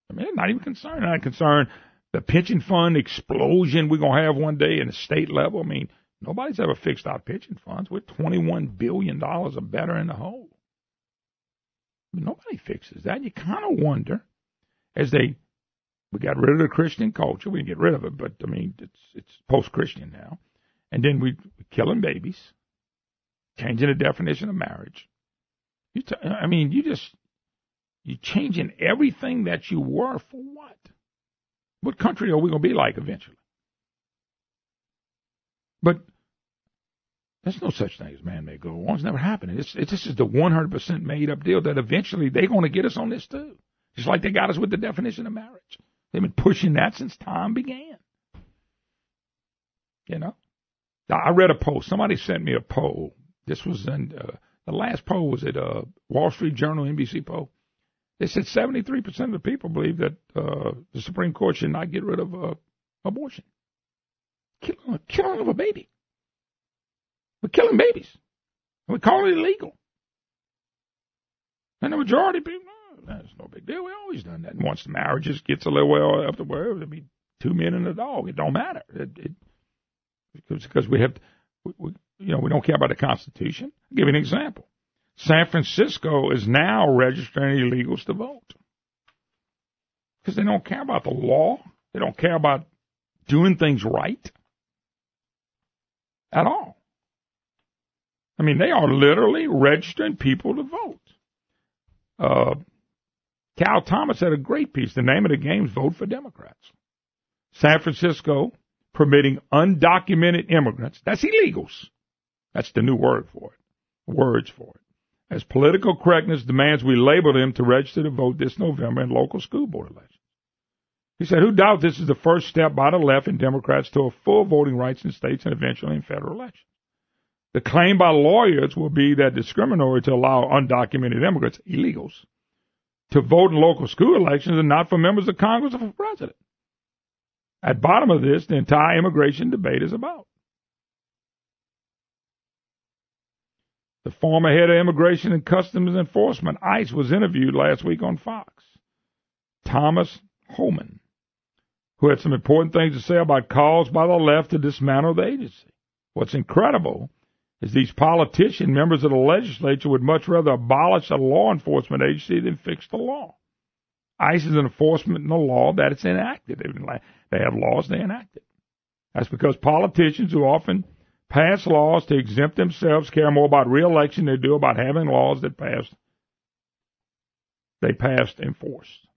I mean, they're not even concerned. They're not concerned the pension fund explosion we're going to have one day in the state level. I mean, nobody's ever fixed our pension funds. We're $21 billion or better in the hole. But nobody fixes that. You kind of wonder, we got rid of the Christian culture. We didn't get rid of it, but, I mean, it's post-Christian now. And then we're killing babies, changing the definition of marriage. You're changing everything that you were for what? What country are we going to be like eventually? But there's no such thing as man-made global warming. It's never happening. This is the 100% made-up deal that eventually they're going to get us on this too. Just like they got us with the definition of marriage. They've been pushing that since time began. You know? I read a poll. Somebody sent me a poll. This was in, the last poll was at Wall Street Journal, NBC poll. They said 73% of the people believe that the Supreme Court should not get rid of abortion. Killing of a baby. We're killing babies. We call it illegal. And the majority of people, that's no big deal. We always done that. And once the marriages gets a little way up to where there'll be 2 men and a dog. It don't matter. Because we don't care about the Constitution. I'll give you an example. San Francisco is now registering illegals to vote because they don't care about the law. They don't care about doing things right at all. I mean, they are literally registering people to vote. Cal Thomas had a great piece. The name of the game is Vote for Democrats. San Francisco permitting undocumented immigrants. That's illegals. That's the new word for it. Words for it. As political correctness demands we label them to register to vote this November in local school board elections. He said, who doubts this is the first step by the left and Democrats to a full voting rights in states and eventually in federal elections. The claim by lawyers will be that discriminatory to allow undocumented immigrants, illegals, to vote in local school elections and not for members of Congress or for president. At bottom of this, the entire immigration debate is about. The former head of Immigration and Customs Enforcement, ICE, was interviewed last week on Fox. Thomas Homan, who had some important things to say about calls by the left to dismantle the agency. What's incredible is these politician members of the legislature would much rather abolish a law enforcement agency than fix the law. ICE is an enforcement in the law that it's enacted. They have laws, they enact it. That's because politicians who often pass laws to exempt themselves care more about re-election than they do about having laws that they passed enforced.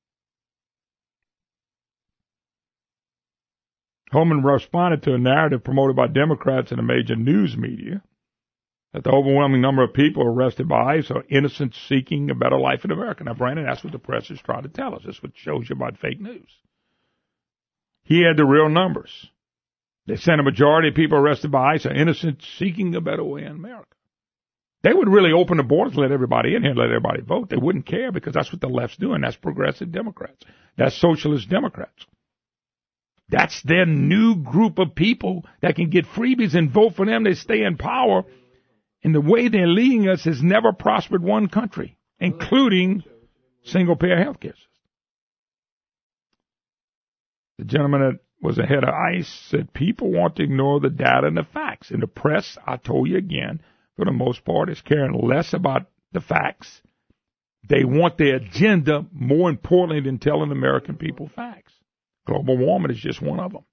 Homan responded to a narrative promoted by Democrats in the major news media that the overwhelming number of people arrested by ICE are innocents seeking a better life in America. Now, Brandon, that's what the press is trying to tell us. That's what shows you about fake news. He had the real numbers. They said a majority of people arrested by ICE are innocents seeking a better way in America. They would really open the borders, let everybody in here, let everybody vote. They wouldn't care because that's what the left's doing. That's progressive Democrats. That's socialist Democrats. That's their new group of people that can get freebies and vote for them. They stay in power. And the way they're leading us has never prospered one country, including single-payer health care system. The gentleman that was the head of ICE said people want to ignore the data and the facts. And the press, I told you again, for the most part, is caring less about the facts. They want their agenda more importantly than telling American people facts. Global warming is just one of them.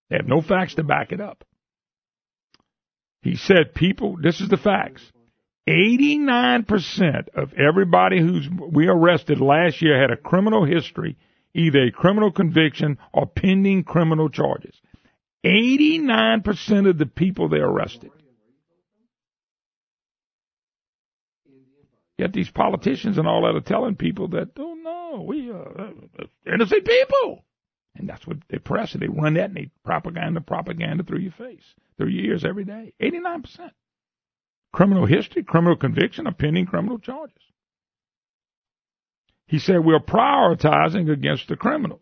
They have no facts to back it up. He said this is the facts. 89% of everybody we arrested last year had a criminal history, either a criminal conviction or pending criminal charges. 89% of the people they arrested. Yet these politicians and all that are telling people that, oh no, we are innocent people. And that's what they press it. They run that and they propaganda through your face, through your ears every day. 89%. Criminal history, criminal conviction, or pending criminal charges. He said, we're prioritizing against the criminals.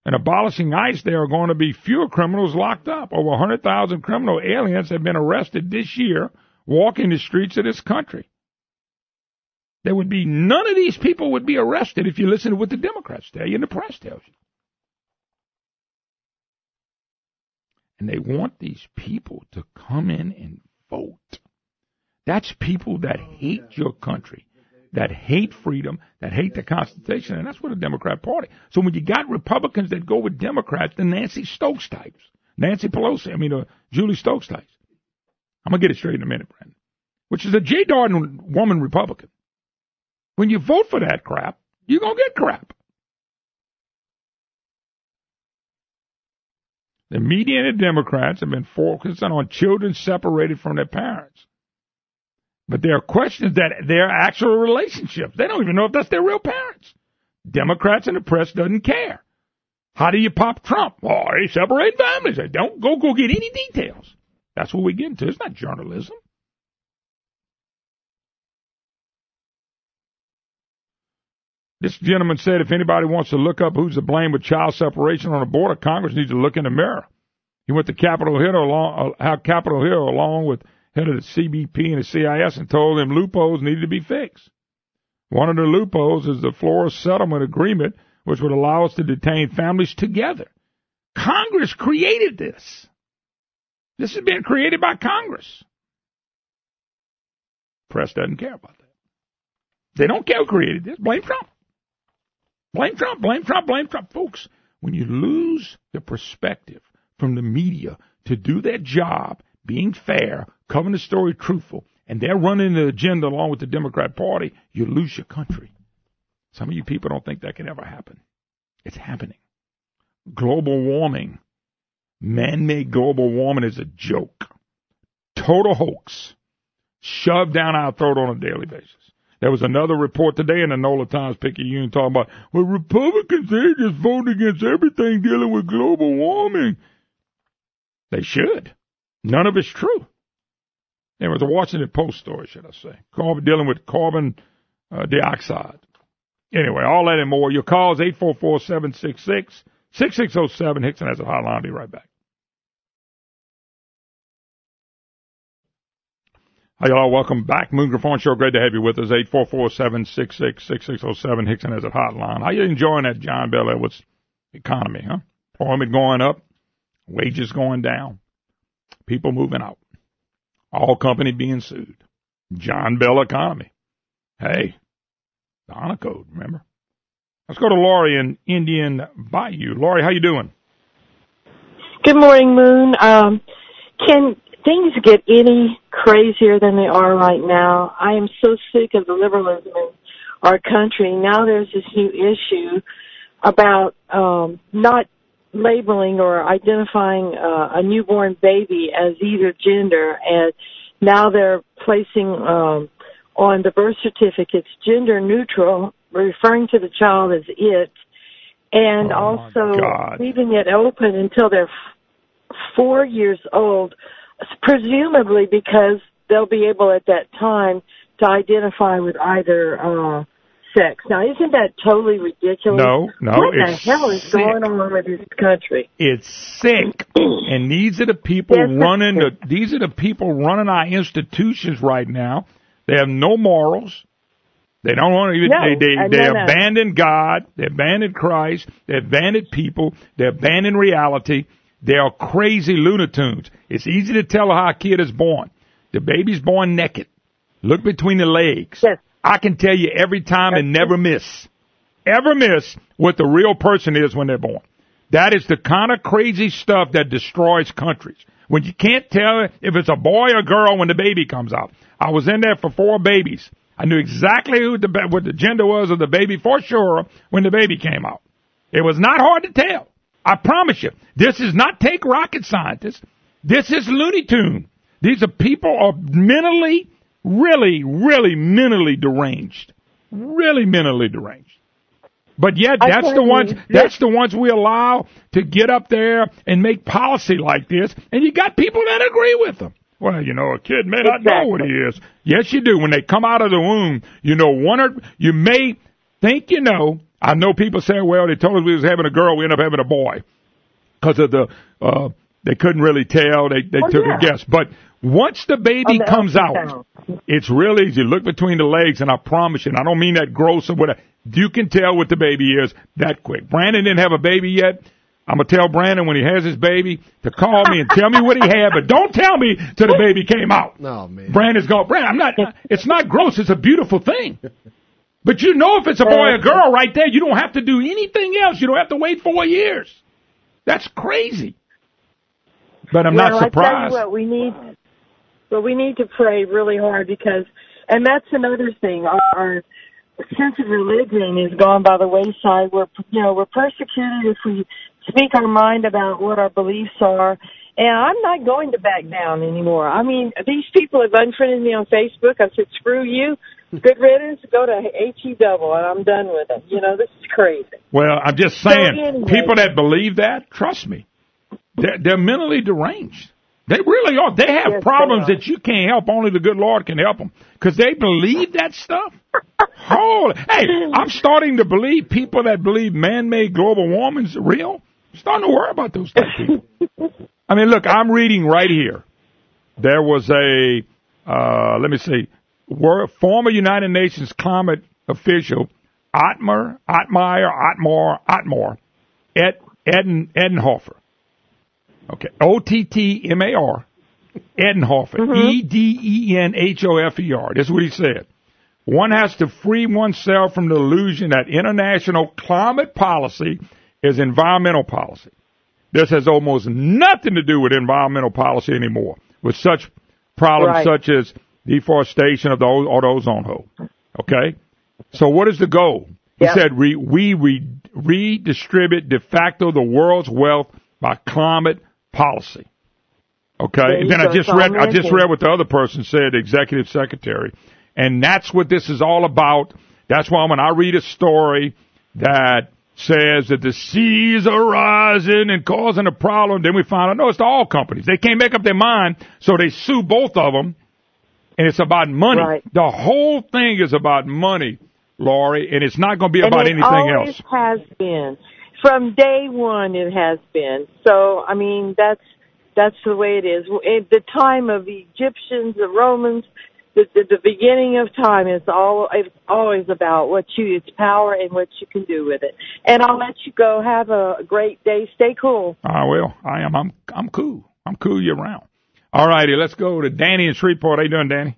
And abolishing ICE, there are going to be fewer criminals locked up. Over 100,000 criminal aliens have been arrested this year walking the streets of this country. There would be none of these people would be arrested if you listen to what the Democrats tell you and the press tells you. And they want these people to come in and vote. That's people that hate your country, that hate freedom, that hate the Constitution, and that's what the Democrat Party. So when you got Republicans that go with Democrats, the Nancy Stokes types, Julie Stokes types. I'm going to get it straight in a minute, Brandon. Which is a J. Darden woman Republican. When you vote for that crap, you're going to get crap. The media and the Democrats have been focusing on children separated from their parents. But there are questions that their actual relationships. They don't even know if that's their real parents. Democrats and the press doesn't care. How do you pop Trump? Oh, they separate families. Don't go get any details. That's what we get into. It's not journalism. This gentleman said if anybody wants to look up who's to blame with child separation on the border, Congress needs to look in the mirror. He went to Capitol Hill along with head of the CBP and the CIS and told them loopholes needed to be fixed. One of the loopholes is the Florida settlement agreement, which would allow us to detain families together. Congress created this. This has been created by Congress. Press doesn't care about that. They don't care who created this. Blame Trump. Blame Trump, blame Trump, blame Trump. Folks, when you lose the perspective from the media to do their job, being fair, covering the story truthful, and they're running the agenda along with the Democrat Party, you lose your country. Some of you people don't think that can ever happen. It's happening. Global warming, man-made global warming is a joke. Total hoax. Shoved down our throat on a daily basis. There was another report today in the NOLA Times-Picayune talking about, well, Republicans, they just vote against everything dealing with global warming. They should. None of it's true. There was a Washington Post story, should I say, dealing with carbon dioxide. Anyway, all that and more. Your call is 844-766-6607. Hickson has a hotline. I'll be right back. Hi, y'all. Welcome back. Moon Griffon Show. Great to have you with us. 844-766-6607. Hickson has a hotline. How you enjoying that John Bel Edwards economy, huh? Employment going up, wages going down, people moving out, all company being sued. John Bell economy. Hey, the honor code, remember? Let's go to Lori in Indian Bayou. Lori, how you doing? Good morning, Moon. Can things get any crazier than they are right now? I am so sick of the liberalism in our country. Now there's this new issue about not labeling or identifying a newborn baby as either gender, and now they're placing on the birth certificates gender neutral, referring to the child as it, and also leaving it open until they're 4 years old, presumably because they'll be able at that time to identify with either sex. Now, isn't that totally ridiculous? No, what the hell is going on with this country? It's sick, and these are the people running our institutions right now. They have no morals. They don't want to even. They abandon God. They abandon Christ. They abandon people. They abandon reality. They are crazy lunatunes. It's easy to tell how a kid is born. The baby's born naked. Look between the legs. Yes. I can tell you every time and never miss what the real person is when they're born. That is the kind of crazy stuff that destroys countries. When you can't tell if it's a boy or girl when the baby comes out. I was in there for 4 babies. I knew exactly what the gender was of the baby for sure when the baby came out. It was not hard to tell. I promise you. This is not take rocket scientists. This is Looney Tune. These are people are mentally, really mentally deranged. Really mentally deranged. But yet that's the ones we allow to get up there and make policy like this, and you got people that agree with them. Well, a kid may not know what he is. Yes, you do. When they come out of the womb, you may think you know. I know people say, well, they told us we was having a girl, we ended up having a boy. Because of the, they couldn't really tell, they took a guess. But once the baby comes out, it's real easy. Look between the legs, and I promise you, and I don't mean that gross or whatever, you can tell what the baby is that quick. Brandon didn't have a baby yet. I'm going to tell Brandon when he has his baby to call me and tell me what he had, but don't tell me till the baby came out. No, man. Brandon's going, it's not gross, it's a beautiful thing. But you know if it's a boy or girl right there, you don't have to do anything else. You don't have to wait 4 years. That's crazy. But I'm not surprised. I tell you what, we need to pray really hard because, and that's another thing, our sense of religion is gone by the wayside. We're persecuted if we speak our mind about what our beliefs are. And I'm not going to back down anymore. I mean, these people have unfriended me on Facebook. I said, screw you. Good riddance. Go to HE double, and I'm done with it. This is crazy. Well, I'm just saying, people that believe that, trust me, they're mentally deranged. They really are. They have problems that you can't help. Only the good Lord can help them because they believe that stuff. Holy, hey, I'm starting to believe people that believe man-made global warming's real. I'm starting to worry about those type of people. I mean, look, I'm reading right here. There was let me see, former United Nations climate official Ottmar Edenhofer. Okay, Ottmar Edenhofer, Edenhofer. This is what he said. One has to free oneself from the illusion that international climate policy is environmental policy. This has almost nothing to do with environmental policy anymore, with such problems such as deforestation of the ozone hole. Okay? So what is the goal? He said we redistribute de facto the world's wealth by climate policy. Okay? And then I just read what the other person said, the executive secretary. And that's what this is all about. That's why when I read a story that says that the seas are rising and causing a problem, then we find out, no, it's the oil companies. They can't make up their mind, so they sue both of them, and it's about money. Right. The whole thing is about money, Laurie, and it's not going to be about anything else. It always has been. From day one, it has been. So, I mean, that's the way it is. At the time of the Egyptians, the Romans, the beginning of time is always about it's power and what you can do with it. And I'll let you go. Have a great day. Stay cool. I will. I am. I'm cool. I'm cool year round. All righty. Let's go to Danny in Shreveport. How you doing, Danny?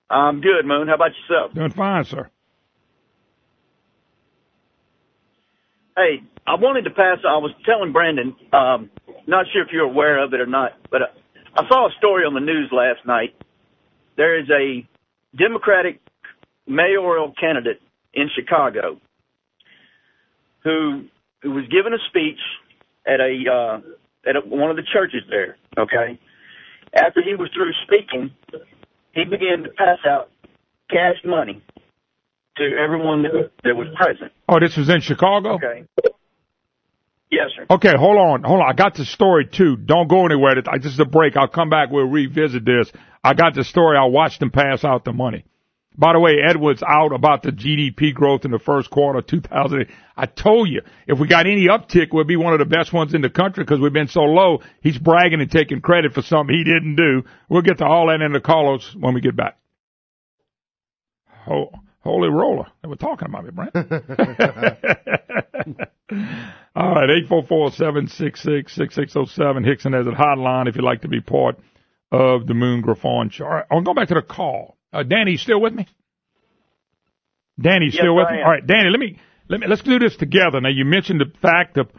I'm good, Moon. How about yourself? Doing fine, sir. Hey, I wanted to pass. I was telling Brandon, not sure if you're aware of it or not, but I saw a story on the news last night. There is a Democratic mayoral candidate in Chicago who was given a speech at one of the churches there. Okay, after he was through speaking, he began to pass out cash money to everyone that was present. Oh, this was in Chicago? Okay. Yes, sir. Okay, hold on. I got the story, too. Don't go anywhere. This is a break. I'll come back. We'll revisit this. I got the story. I watched him pass out the money. By the way, Edwards out about the GDP growth in the first quarter of 2008. I told you, if we got any uptick, we'll be one of the best ones in the country because we've been so low. He's bragging and taking credit for something he didn't do. We'll get to all that in the callers when we get back. Holy roller. They were talking about me, Brent. All right, 844-766-6607. Hickson has a hotline if you'd like to be part of the Moon Griffon show. All right, I'll go back to the call. Danny, you still with me? Danny, yes, still with me? Am. All right, Danny, let's do this together. Now, you mentioned the fact of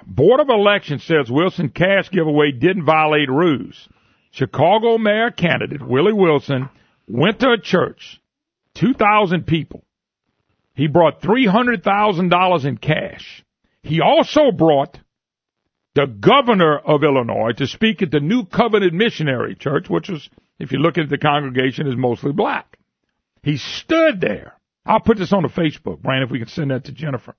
Board of Elections says Wilson cash giveaway didn't violate rules. Chicago mayor candidate Willie Wilson went to a church, 2,000 people. He brought $300,000 in cash. He also brought the governor of Illinois to speak at the New Covenant Missionary Church, which is, if you look at the congregation, is mostly black. He stood there. I'll put this on the Facebook, Brian, if we can send that to Jennifer,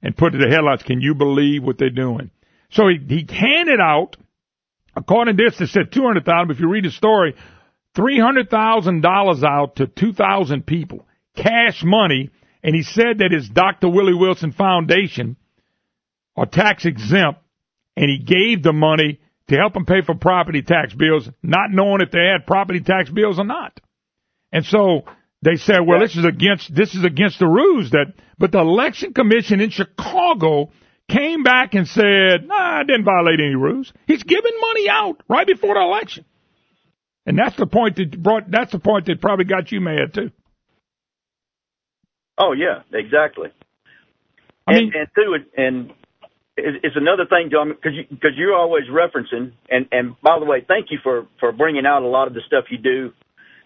and put it in the headlines. Can you believe what they're doing? So he handed out, according to this, it said $200,000. If you read the story, $300,000 out to 2,000 people. cash money, and he said that his Dr. Willie Wilson Foundation are tax exempt, and he gave the money to help them pay for property tax bills, not knowing if they had property tax bills or not. And so they said, well, this is against the rules. But the Election Commission in Chicago came back and said, nah, it didn't violate any rules. He's giving money out right before the election. And that's the point that probably got you mad too. Oh yeah, exactly. And it's another thing, John, because you're always referencing, and by the way, thank you for bringing out a lot of the stuff you do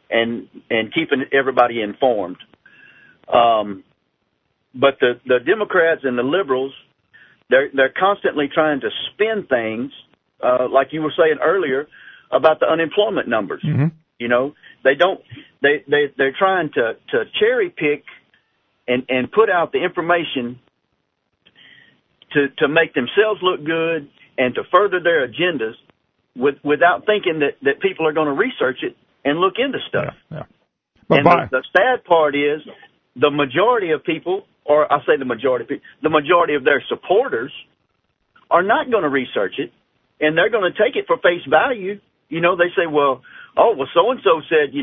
and keeping everybody informed. But the Democrats and the liberals, they're constantly trying to spin things, like you were saying earlier about the unemployment numbers. Mm-hmm. You know, they're trying to cherry pick and put out the information to make themselves look good and to further their agendas without thinking that people are going to research it and look into stuff. Yeah. And the sad part is the majority of people, or I say the majority of their supporters are not going to research it, and they're going to take it for face value. You know, they say, well, so-and-so said,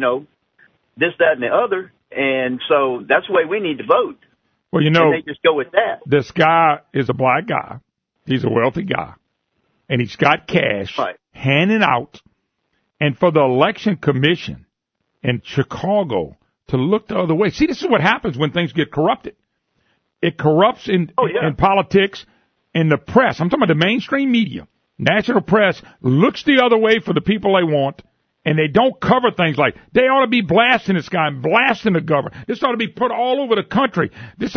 this, that, and the other, and so that's the way we need to vote. Well, and they just go with that. This guy is a black guy. He's a wealthy guy, and he's got cash handing out. And for the Election Commission in Chicago to look the other way. See, this is what happens when things get corrupted. It corrupts in politics, in the press. I'm talking about the mainstream media. National press looks the other way for the people they want, and they don't cover things like they ought to be blasting this guy and blasting the government. This ought to be put all over the country. These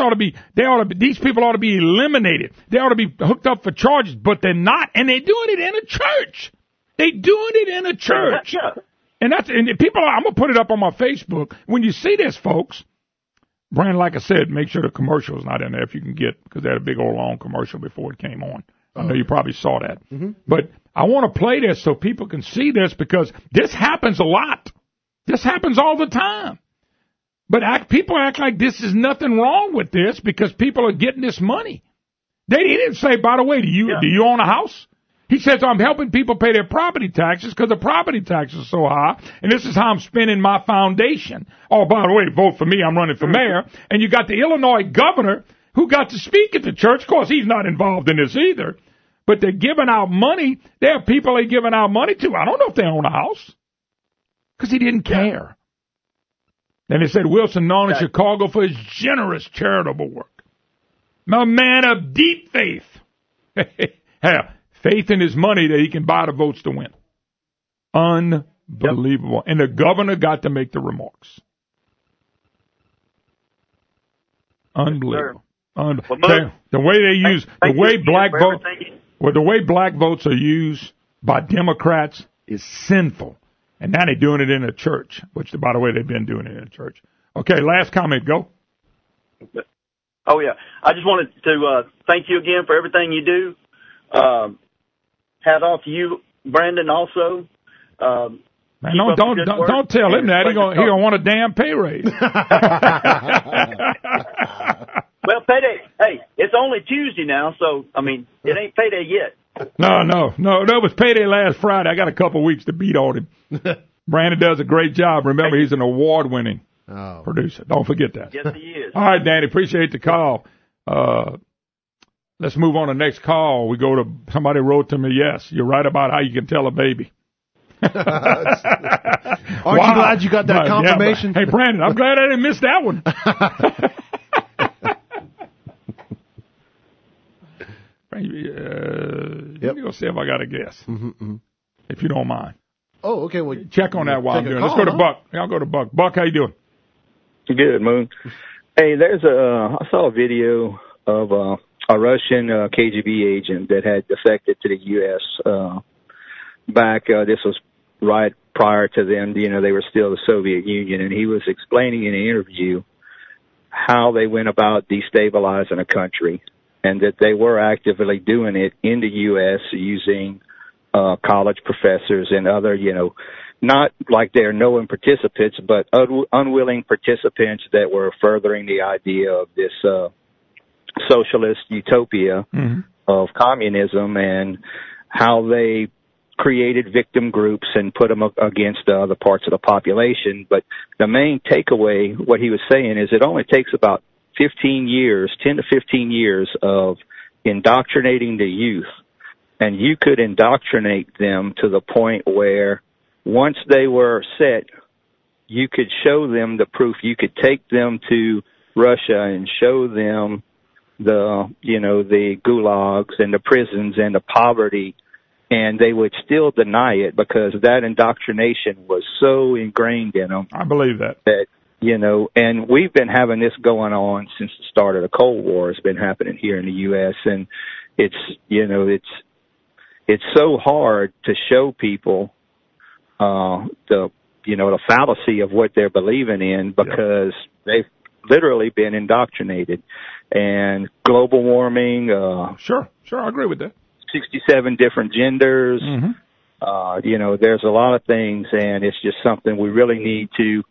people ought to be eliminated. They ought to be hooked up for charges, but they're not, and they're doing it in a church. They're doing it in a church. And people, I'm going to put it up on my Facebook. When you see this, folks, Brandon, like I said, make sure the commercial is not in there if you can get, because they had a big old long commercial before it came on. I know you probably saw that. Mm-hmm. But I want to play this so people can see this, because this happens a lot. This happens all the time. But people act like this is nothing wrong with this because people are getting this money. He didn't say, by the way, do you own a house? He says, I'm helping people pay their property taxes because the property taxes are so high, and this is how I'm spending my foundation. Oh, by the way, vote for me. I'm running for mayor. And you got the Illinois governor who got to speak at the church. Of course, he's not involved in this either. But they're giving out money. There are people they're giving out money to. I don't know if they own a house because he didn't care. And they said Wilson known in Chicago for his generous charitable work. A man of deep faith. Faith in his money that he can buy the votes to win. Unbelievable. Yep. And the governor got to make the remarks. Unbelievable. The way they use the way black votes are used by Democrats is sinful. And now they're doing it in a church, which, by the way, they've been doing it in a church. Okay, last comment, go. Oh, yeah. I just wanted to thank you again for everything you do. Hat off to you, Brandon, also. Man, don't tell him that. He gonna want a damn pay raise. Well, payday. Hey, it's only Tuesday now, so I mean, it ain't payday yet. No, that was payday last Friday. I got a couple weeks to beat on him. Brandon does a great job. Remember, he's an award-winning producer. Don't forget that. Yes, he is. All right, Danny, appreciate the call. Let's move on to the next call. We go to somebody wrote to me, yes, you're right about how you can tell a baby. Aren't you glad you got that confirmation? Yeah, hey, Brandon, I'm glad I didn't miss that one. Let me go see if I got a guess, if you don't mind. Oh, okay. Well, check on that while I'm doing it. Let's go to Buck. I'll go to Buck. Buck, how you doing? Good, Moon. Hey, I saw a video of a Russian KGB agent that had defected to the U.S. Back. This was right prior to them. They were still the Soviet Union, and he was explaining in an interview how they went about destabilizing a country, and that they were actively doing it in the U.S. using college professors and other, not like they're knowing participants, but unwilling participants that were furthering the idea of this socialist utopia of communism, and how they created victim groups and put them against the other parts of the population. But the main takeaway, what he was saying, is it only takes about 10 to 15 years of indoctrinating the youth, and you could indoctrinate them to the point where once they were set, you could show them the proof. You could take them to Russia and show them the gulags and the prisons and the poverty, and they would still deny it because that indoctrination was so ingrained in them. I believe that. And we've been having this going on since the start of the Cold War. It's been happening here in the U.S., and it's so hard to show people the fallacy of what they're believing in, because they've literally been indoctrinated. And global warming. Sure, I agree with that. 67 different genders. There's a lot of things, and it's just something we really need to,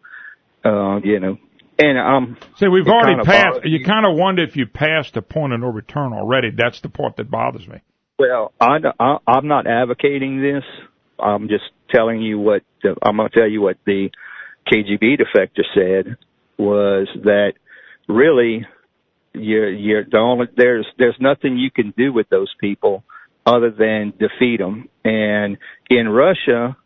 And see, we've already passed. You kind of wonder if you passed the point of no return already. That's the part that bothers me. Well, I'm not advocating this. I'm just telling you I'm going to tell you what the KGB defector said, was that really there's nothing you can do with those people other than defeat them. And in Russia,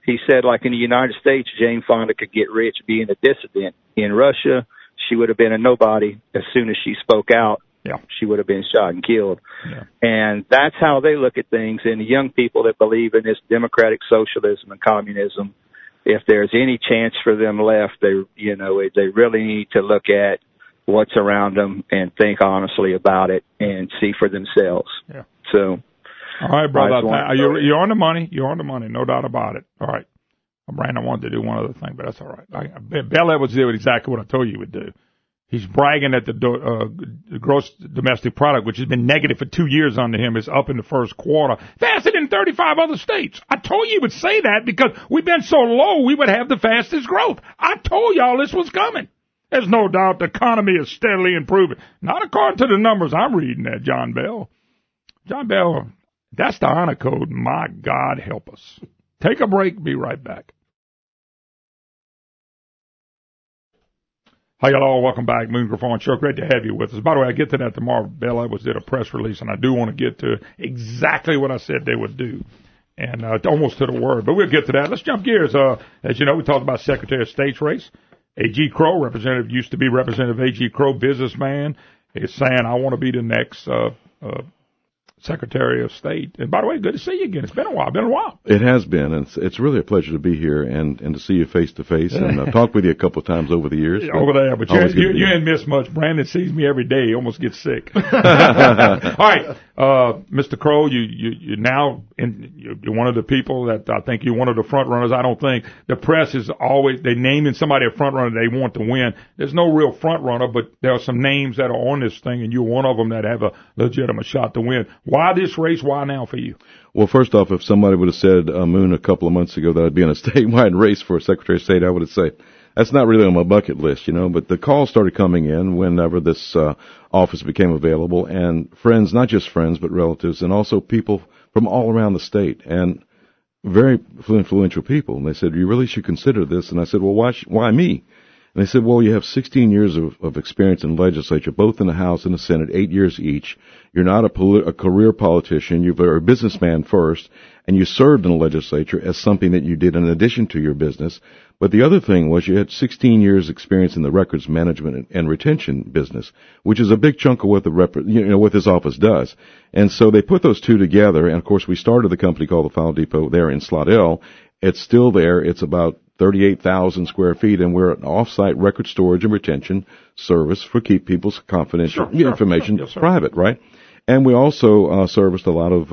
he said, like in the United States, Jane Fonda could get rich being a dissident. In Russia, she would have been a nobody. As soon as she spoke out, she would have been shot and killed. Yeah. And that's how they look at things. And the young people that believe in this democratic socialism and communism, if there's any chance for them left, they really need to look at what's around them and think honestly about it and see for themselves. Yeah. So, all right, brother. You're on the money. You're on the money. No doubt about it. All right. Brandon wanted to do one other thing, but that's all right. Bel Edwards did exactly what I told you he would do. He's bragging that the gross domestic product, which has been negative for 2 years under him, is up in the first quarter, faster than 35 other states. I told you he would say that because we've been so low, we would have the fastest growth. I told y'all this was coming. There's no doubt the economy is steadily improving. Not according to the numbers I'm reading there, John Bell. John Bell, that's the honor code. My God, help us. Take a break. Be right back. Hi, y'all. Welcome back. Moon Griffon Show. Great to have you with us. By the way, I get to that tomorrow. Bell Edwards did a press release, and I do want to get to exactly what I said they would do, and almost to the word. But we'll get to that. Let's jump gears. As you know, we talked about Secretary of State's race. A.G. Crow, used to be Representative A.G. Crow, businessman, is saying, I want to be the next Secretary of State. And by the way, good to see you again. It's been a while. It has been, and it's really a pleasure to be here and to see you face to face. And I've talked with you a couple of times over the years. Over there, but you ain't missed much. Brandon sees me every day. He almost gets sick. All right, Mr. Crow, you're now you're one of the people that I think you're one of the front runners. I don't think the press is always they naming somebody a front runner they want to win. There's no real front runner, but there are some names that are on this thing, and you're one of them that have a legitimate shot to win. Why this race? Why now for you? Well, first off, if somebody would have said, Moon, a couple of months ago that I'd be in a statewide race for Secretary of State, I would have said, that's not really on my bucket list, but the calls started coming in whenever this office became available, and friends, not just friends, but relatives, and also people from all around the state, and very influential people. And they said, you really should consider this. And I said, well, why me? And they said, well, you have 16 years of experience in legislature, both in the House and the Senate, 8 years each. You're not a career politician. You're a businessman first, and you served in the legislature as something that you did in addition to your business. But the other thing was you had 16 years experience in the records management and retention business, which is a big chunk of what what this office does. And so they put those two together. And of course, we started the company called the File Depot there in Slidell. It's still there. It's about 38,000 square feet, and we're an off-site record storage and retention service for keep people's confidential information private, right? And we also serviced a lot of,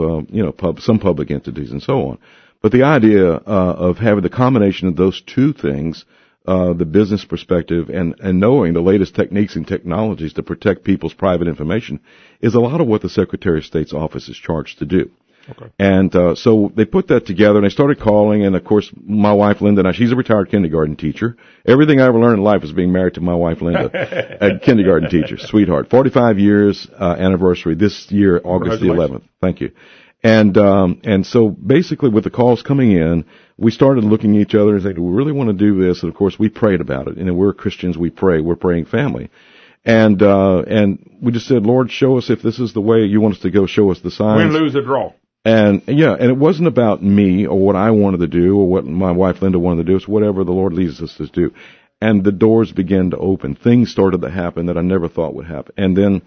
some public entities and so on. But the idea of having the combination of those two things, the business perspective and knowing the latest techniques and technologies to protect people's private information, is a lot of what the Secretary of State's office is charged to do. Okay. And so they put that together, and they started calling, and, of course, my wife, Linda, now she's a retired kindergarten teacher. Everything I ever learned in life is being married to my wife, Linda, a kindergarten teacher, sweetheart. 45 years anniversary this year, August the 11th. Thank you. And so basically with the calls coming in, we started looking at each other and saying, do we really want to do this? And, of course, we prayed about it. And we're Christians, we pray. We're praying family. And we just said, Lord, show us if this is the way you want us to go. Show us the signs. Win, lose, or draw. And it wasn't about me or what I wanted to do or what my wife Linda wanted to do. It's whatever the Lord leads us to do. And the doors began to open. Things started to happen that I never thought would happen. And then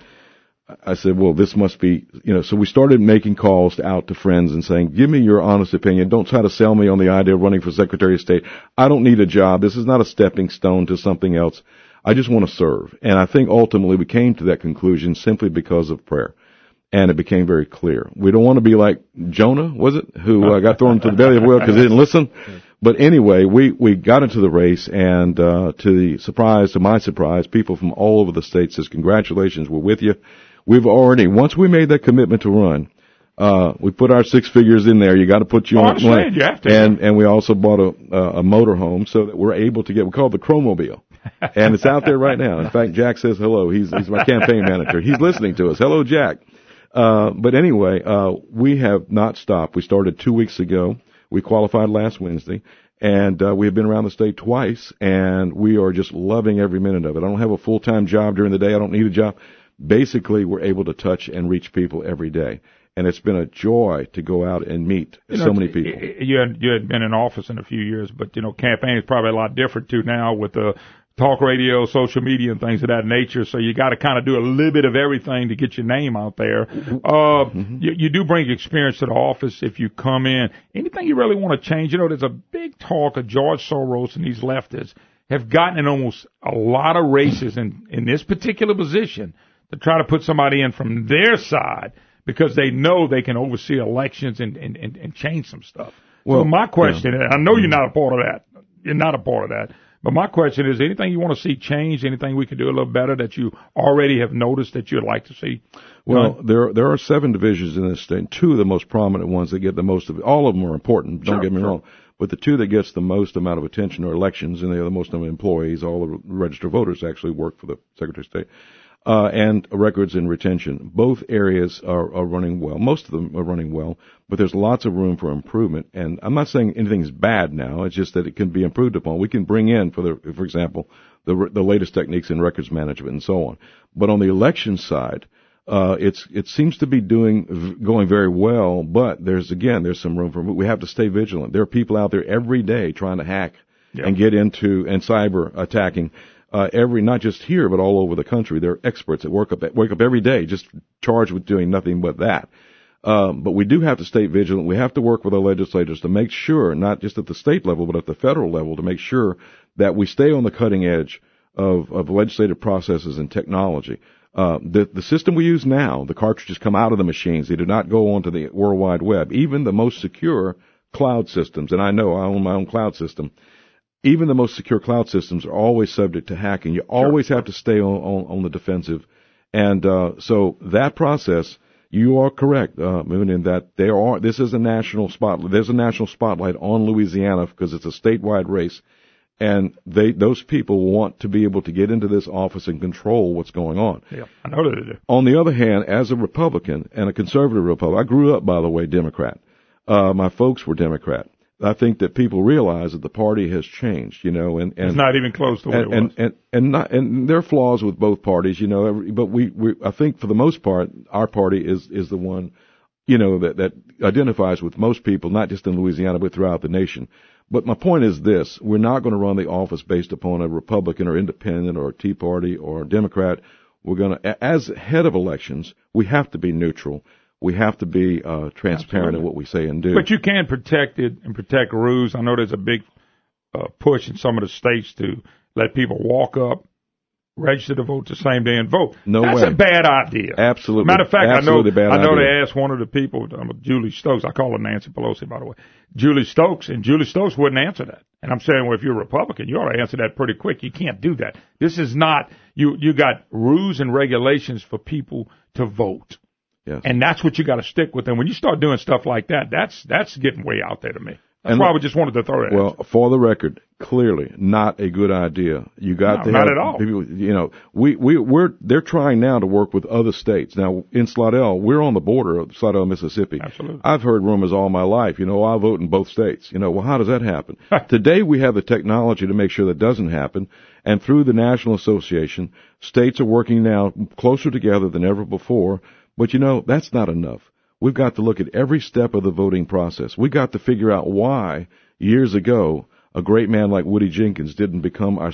I said, well, this must be, so we started making calls out to friends and saying, give me your honest opinion. Don't try to sell me on the idea of running for Secretary of State. I don't need a job. This is not a stepping stone to something else. I just want to serve. And I think ultimately we came to that conclusion simply because of prayer. And it became very clear. We don't want to be like Jonah, was it, who got thrown into the belly of the whale because he didn't listen. But anyway, we got into the race, and to my surprise, people from all over the state says, congratulations, we're with you. We've already, once we made that commitment to run, we put our 6 figures in there. You got to put you on. You have to. And we also bought a motorhome so that we're able to we call it the Chromobile. And it's out there right now. In fact, Jack says hello. He's my campaign manager. He's listening to us. Hello, Jack. But anyway, we have not stopped. We started 2 weeks ago. We qualified last Wednesday, and we have been around the state twice, and we are just loving every minute of it. I don't have a full-time job during the day. I don't need a job. Basically, we're able to touch and reach people every day, and it's been a joy to go out and meet so many people. You had been in office in a few years, but campaigning is probably a lot different too now with the talk radio, social media, and things of that nature. So you got to kind of do a little bit of everything to get your name out there. You do bring experience to the office if you come in. Anything you really want to change? There's a big talk of George Soros and these leftists have gotten in almost a lot of races in this particular position to try to put somebody in from their side because they know they can oversee elections and change some stuff. Well, so my question, and I know you're not a part of that. You're not a part of that. But my question is, anything you want to see change, anything we could do a little better that you already have noticed that you'd like to see? Well, there are 7 divisions in this state. 2 of the most prominent ones that get the most of it. All of them are important, don't get me wrong. But the 2 that gets the most amount of attention are elections, and they are the most number of employees. All the registered voters actually work for the Secretary of State. And records and retention. Both areas are running well. Most of them are running well, but there's lots of room for improvement. And I'm not saying anything's bad now. It's just that it can be improved upon. We can bring in, for example, the latest techniques in records management and so on. But on the election side, it seems to be going very well. But there's some room for. We have to stay vigilant. There are people out there every day trying to hack and get into and cyber attacking. Not just here, but all over the country. There are experts that wake up every day just charged with doing nothing but that. But we do have to stay vigilant. We have to work with our legislators to make sure, not just at the state level, but at the federal level, to make sure that we stay on the cutting edge of legislative processes and technology. The system we use now, the cartridges come out of the machines. They do not go onto the World Wide Web. Even the most secure cloud systems, and I know I own my own cloud system, even the most secure cloud systems are always subject to hacking. You always have to stay on the defensive. And so that process, you are correct, Moon, in that this is a national spotlight. There's a national spotlight on Louisiana because it's a statewide race. And those people want to be able to get into this office and control what's going on. Yeah, I know that they do. On the other hand, as a Republican and a conservative Republican, I grew up, by the way, Democrat. My folks were Democrat. I think that people realize that the party has changed, and it's not even close to what it was. And there are flaws with both parties, but I think for the most part, our party is the one, that identifies with most people, not just in Louisiana, but throughout the nation. But my point is this: we're not going to run the office based upon a Republican or Independent or a Tea Party or a Democrat. We're going to, as head of elections, we have to be neutral. We have to be transparent in what we say and do. But you can protect it and protect rules. I know there's a big push in some of the states to let people walk up, register to vote the same day and vote. That's a bad idea. Absolutely. Matter of fact, I know idea. They asked one of the people, Julie Stokes. I call her Nancy Pelosi, by the way. Julie Stokes wouldn't answer that. And I'm saying, well, if you're a Republican, you ought to answer that pretty quick. You can't do that. This is not, you got rules and regulations for people to vote. Yes. And that's what you got to stick with. And when you start doing stuff like that, that's getting way out there to me. That's why we just wanted to throw that. Well, for the record, clearly not a good idea. You got to not have at all. people, you know, they're trying now to work with other states. Now, in Slidell, we're on the border of Slidell, Mississippi. Absolutely. I've heard rumors all my life, you know, I'll vote in both states. You know, well, how does that happen? Today we have the technology to make sure that doesn't happen. And through the National Association, states are working now closer together than ever before. But, you know, that's not enough. We've got to look at every step of the voting process. We've got to figure out why, years ago, a great man like Woody Jenkins didn't become our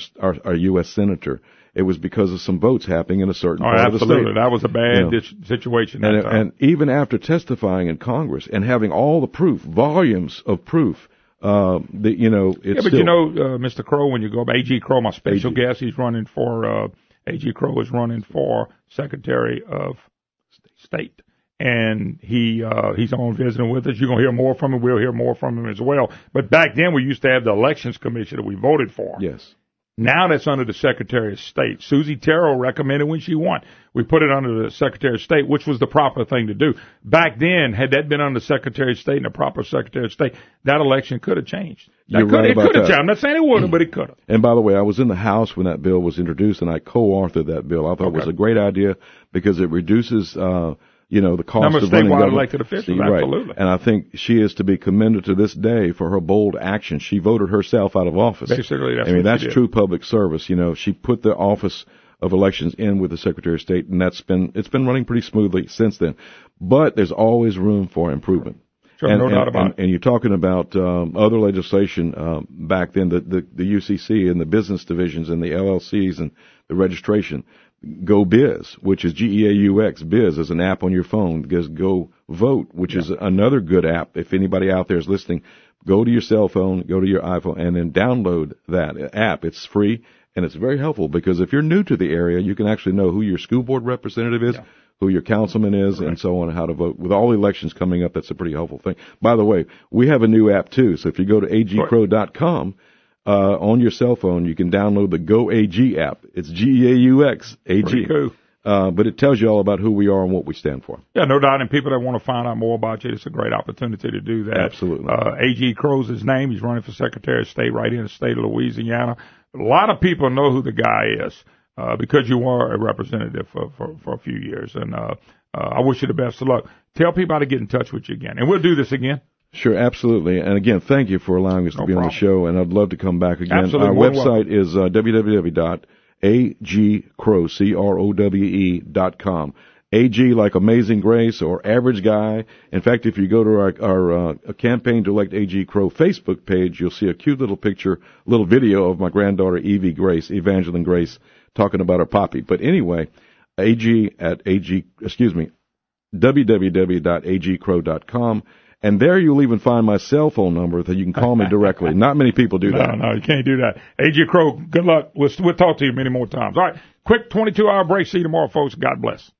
U.S. Senator. It was because of some votes happening in a certain part of the state. Absolutely. That was a bad situation. And even after testifying in Congress and having all the proof, volumes of proof, that, you know, it's you know, Mr. Crow, when you go, A.G. Crow, my special guest, he's running for, A.G. Crow is running for Secretary of State. And he's on visiting with us. You're going to hear more from him. We'll hear more from him as well. But back then, we used to have the Elections Commission that we voted for. Yes. Now that's under the Secretary of State. Susie Terrell recommended when she won. We put it under the Secretary of State, which was the proper thing to do. Back then, had that been under the Secretary of State and the proper Secretary of State, that election could have changed. You're right about that. I'm not saying it wouldn't, but it could have. And by the way, I was in the House when that bill was introduced, and I co-authored that bill. I thought it was a great idea because it reduces you know, the cost of running government. Elected officials, absolutely. Right. And I think she is to be commended to this day for her bold action. She voted herself out of office. Basically, that's true public service. You know, she put the office of elections in with the Secretary of State, and it's been running pretty smoothly since then. But there's always room for improvement. Sure, no doubt about it. And you're talking about other legislation back then, the UCC and the business divisions and the LLCs and the registration. Go Biz, which is GEAUX. Biz is an app on your phone. Because Go Vote, which is another good app. If anybody out there is listening, go to your cell phone, go to your iPhone, and then download that app. It's free, and it's very helpful because if you're new to the area, you can actually know who your school board representative is, who your councilman is, and so on, and how to vote. With all the elections coming up, that's a pretty helpful thing. By the way, we have a new app, too. So if you go to agcrow.com, on your cell phone, you can download the Go AG app. It's GEAUX, AG. Pretty cool. But it tells you all about who we are and what we stand for. Yeah, no doubt. And people that want to find out more about you, it's a great opportunity to do that. Absolutely. A.G. Crow's his name. He's running for Secretary of State right in the state of Louisiana. A lot of people know who the guy is because you were a representative for a few years. And I wish you the best of luck. Tell people how to get in touch with you again. And we'll do this again. Sure, absolutely. And again, thank you for allowing us to be on the show, and I'd love to come back again. Absolutely. Our website is www.agcrowe.com. AG like Amazing Grace or Average Guy. In fact, if you go to our Campaign to Elect AG Crow Facebook page, you'll see a cute little picture, little video of my granddaughter Evangeline Grace, talking about her poppy. But anyway, www.agcrow.com. And there you'll even find my cell phone number that you can call me directly. Not many people do that. No, you can't do that. A.G. Crow, good luck. We'll talk to you many more times. All right, quick 22-hour break. See you tomorrow, folks. God bless.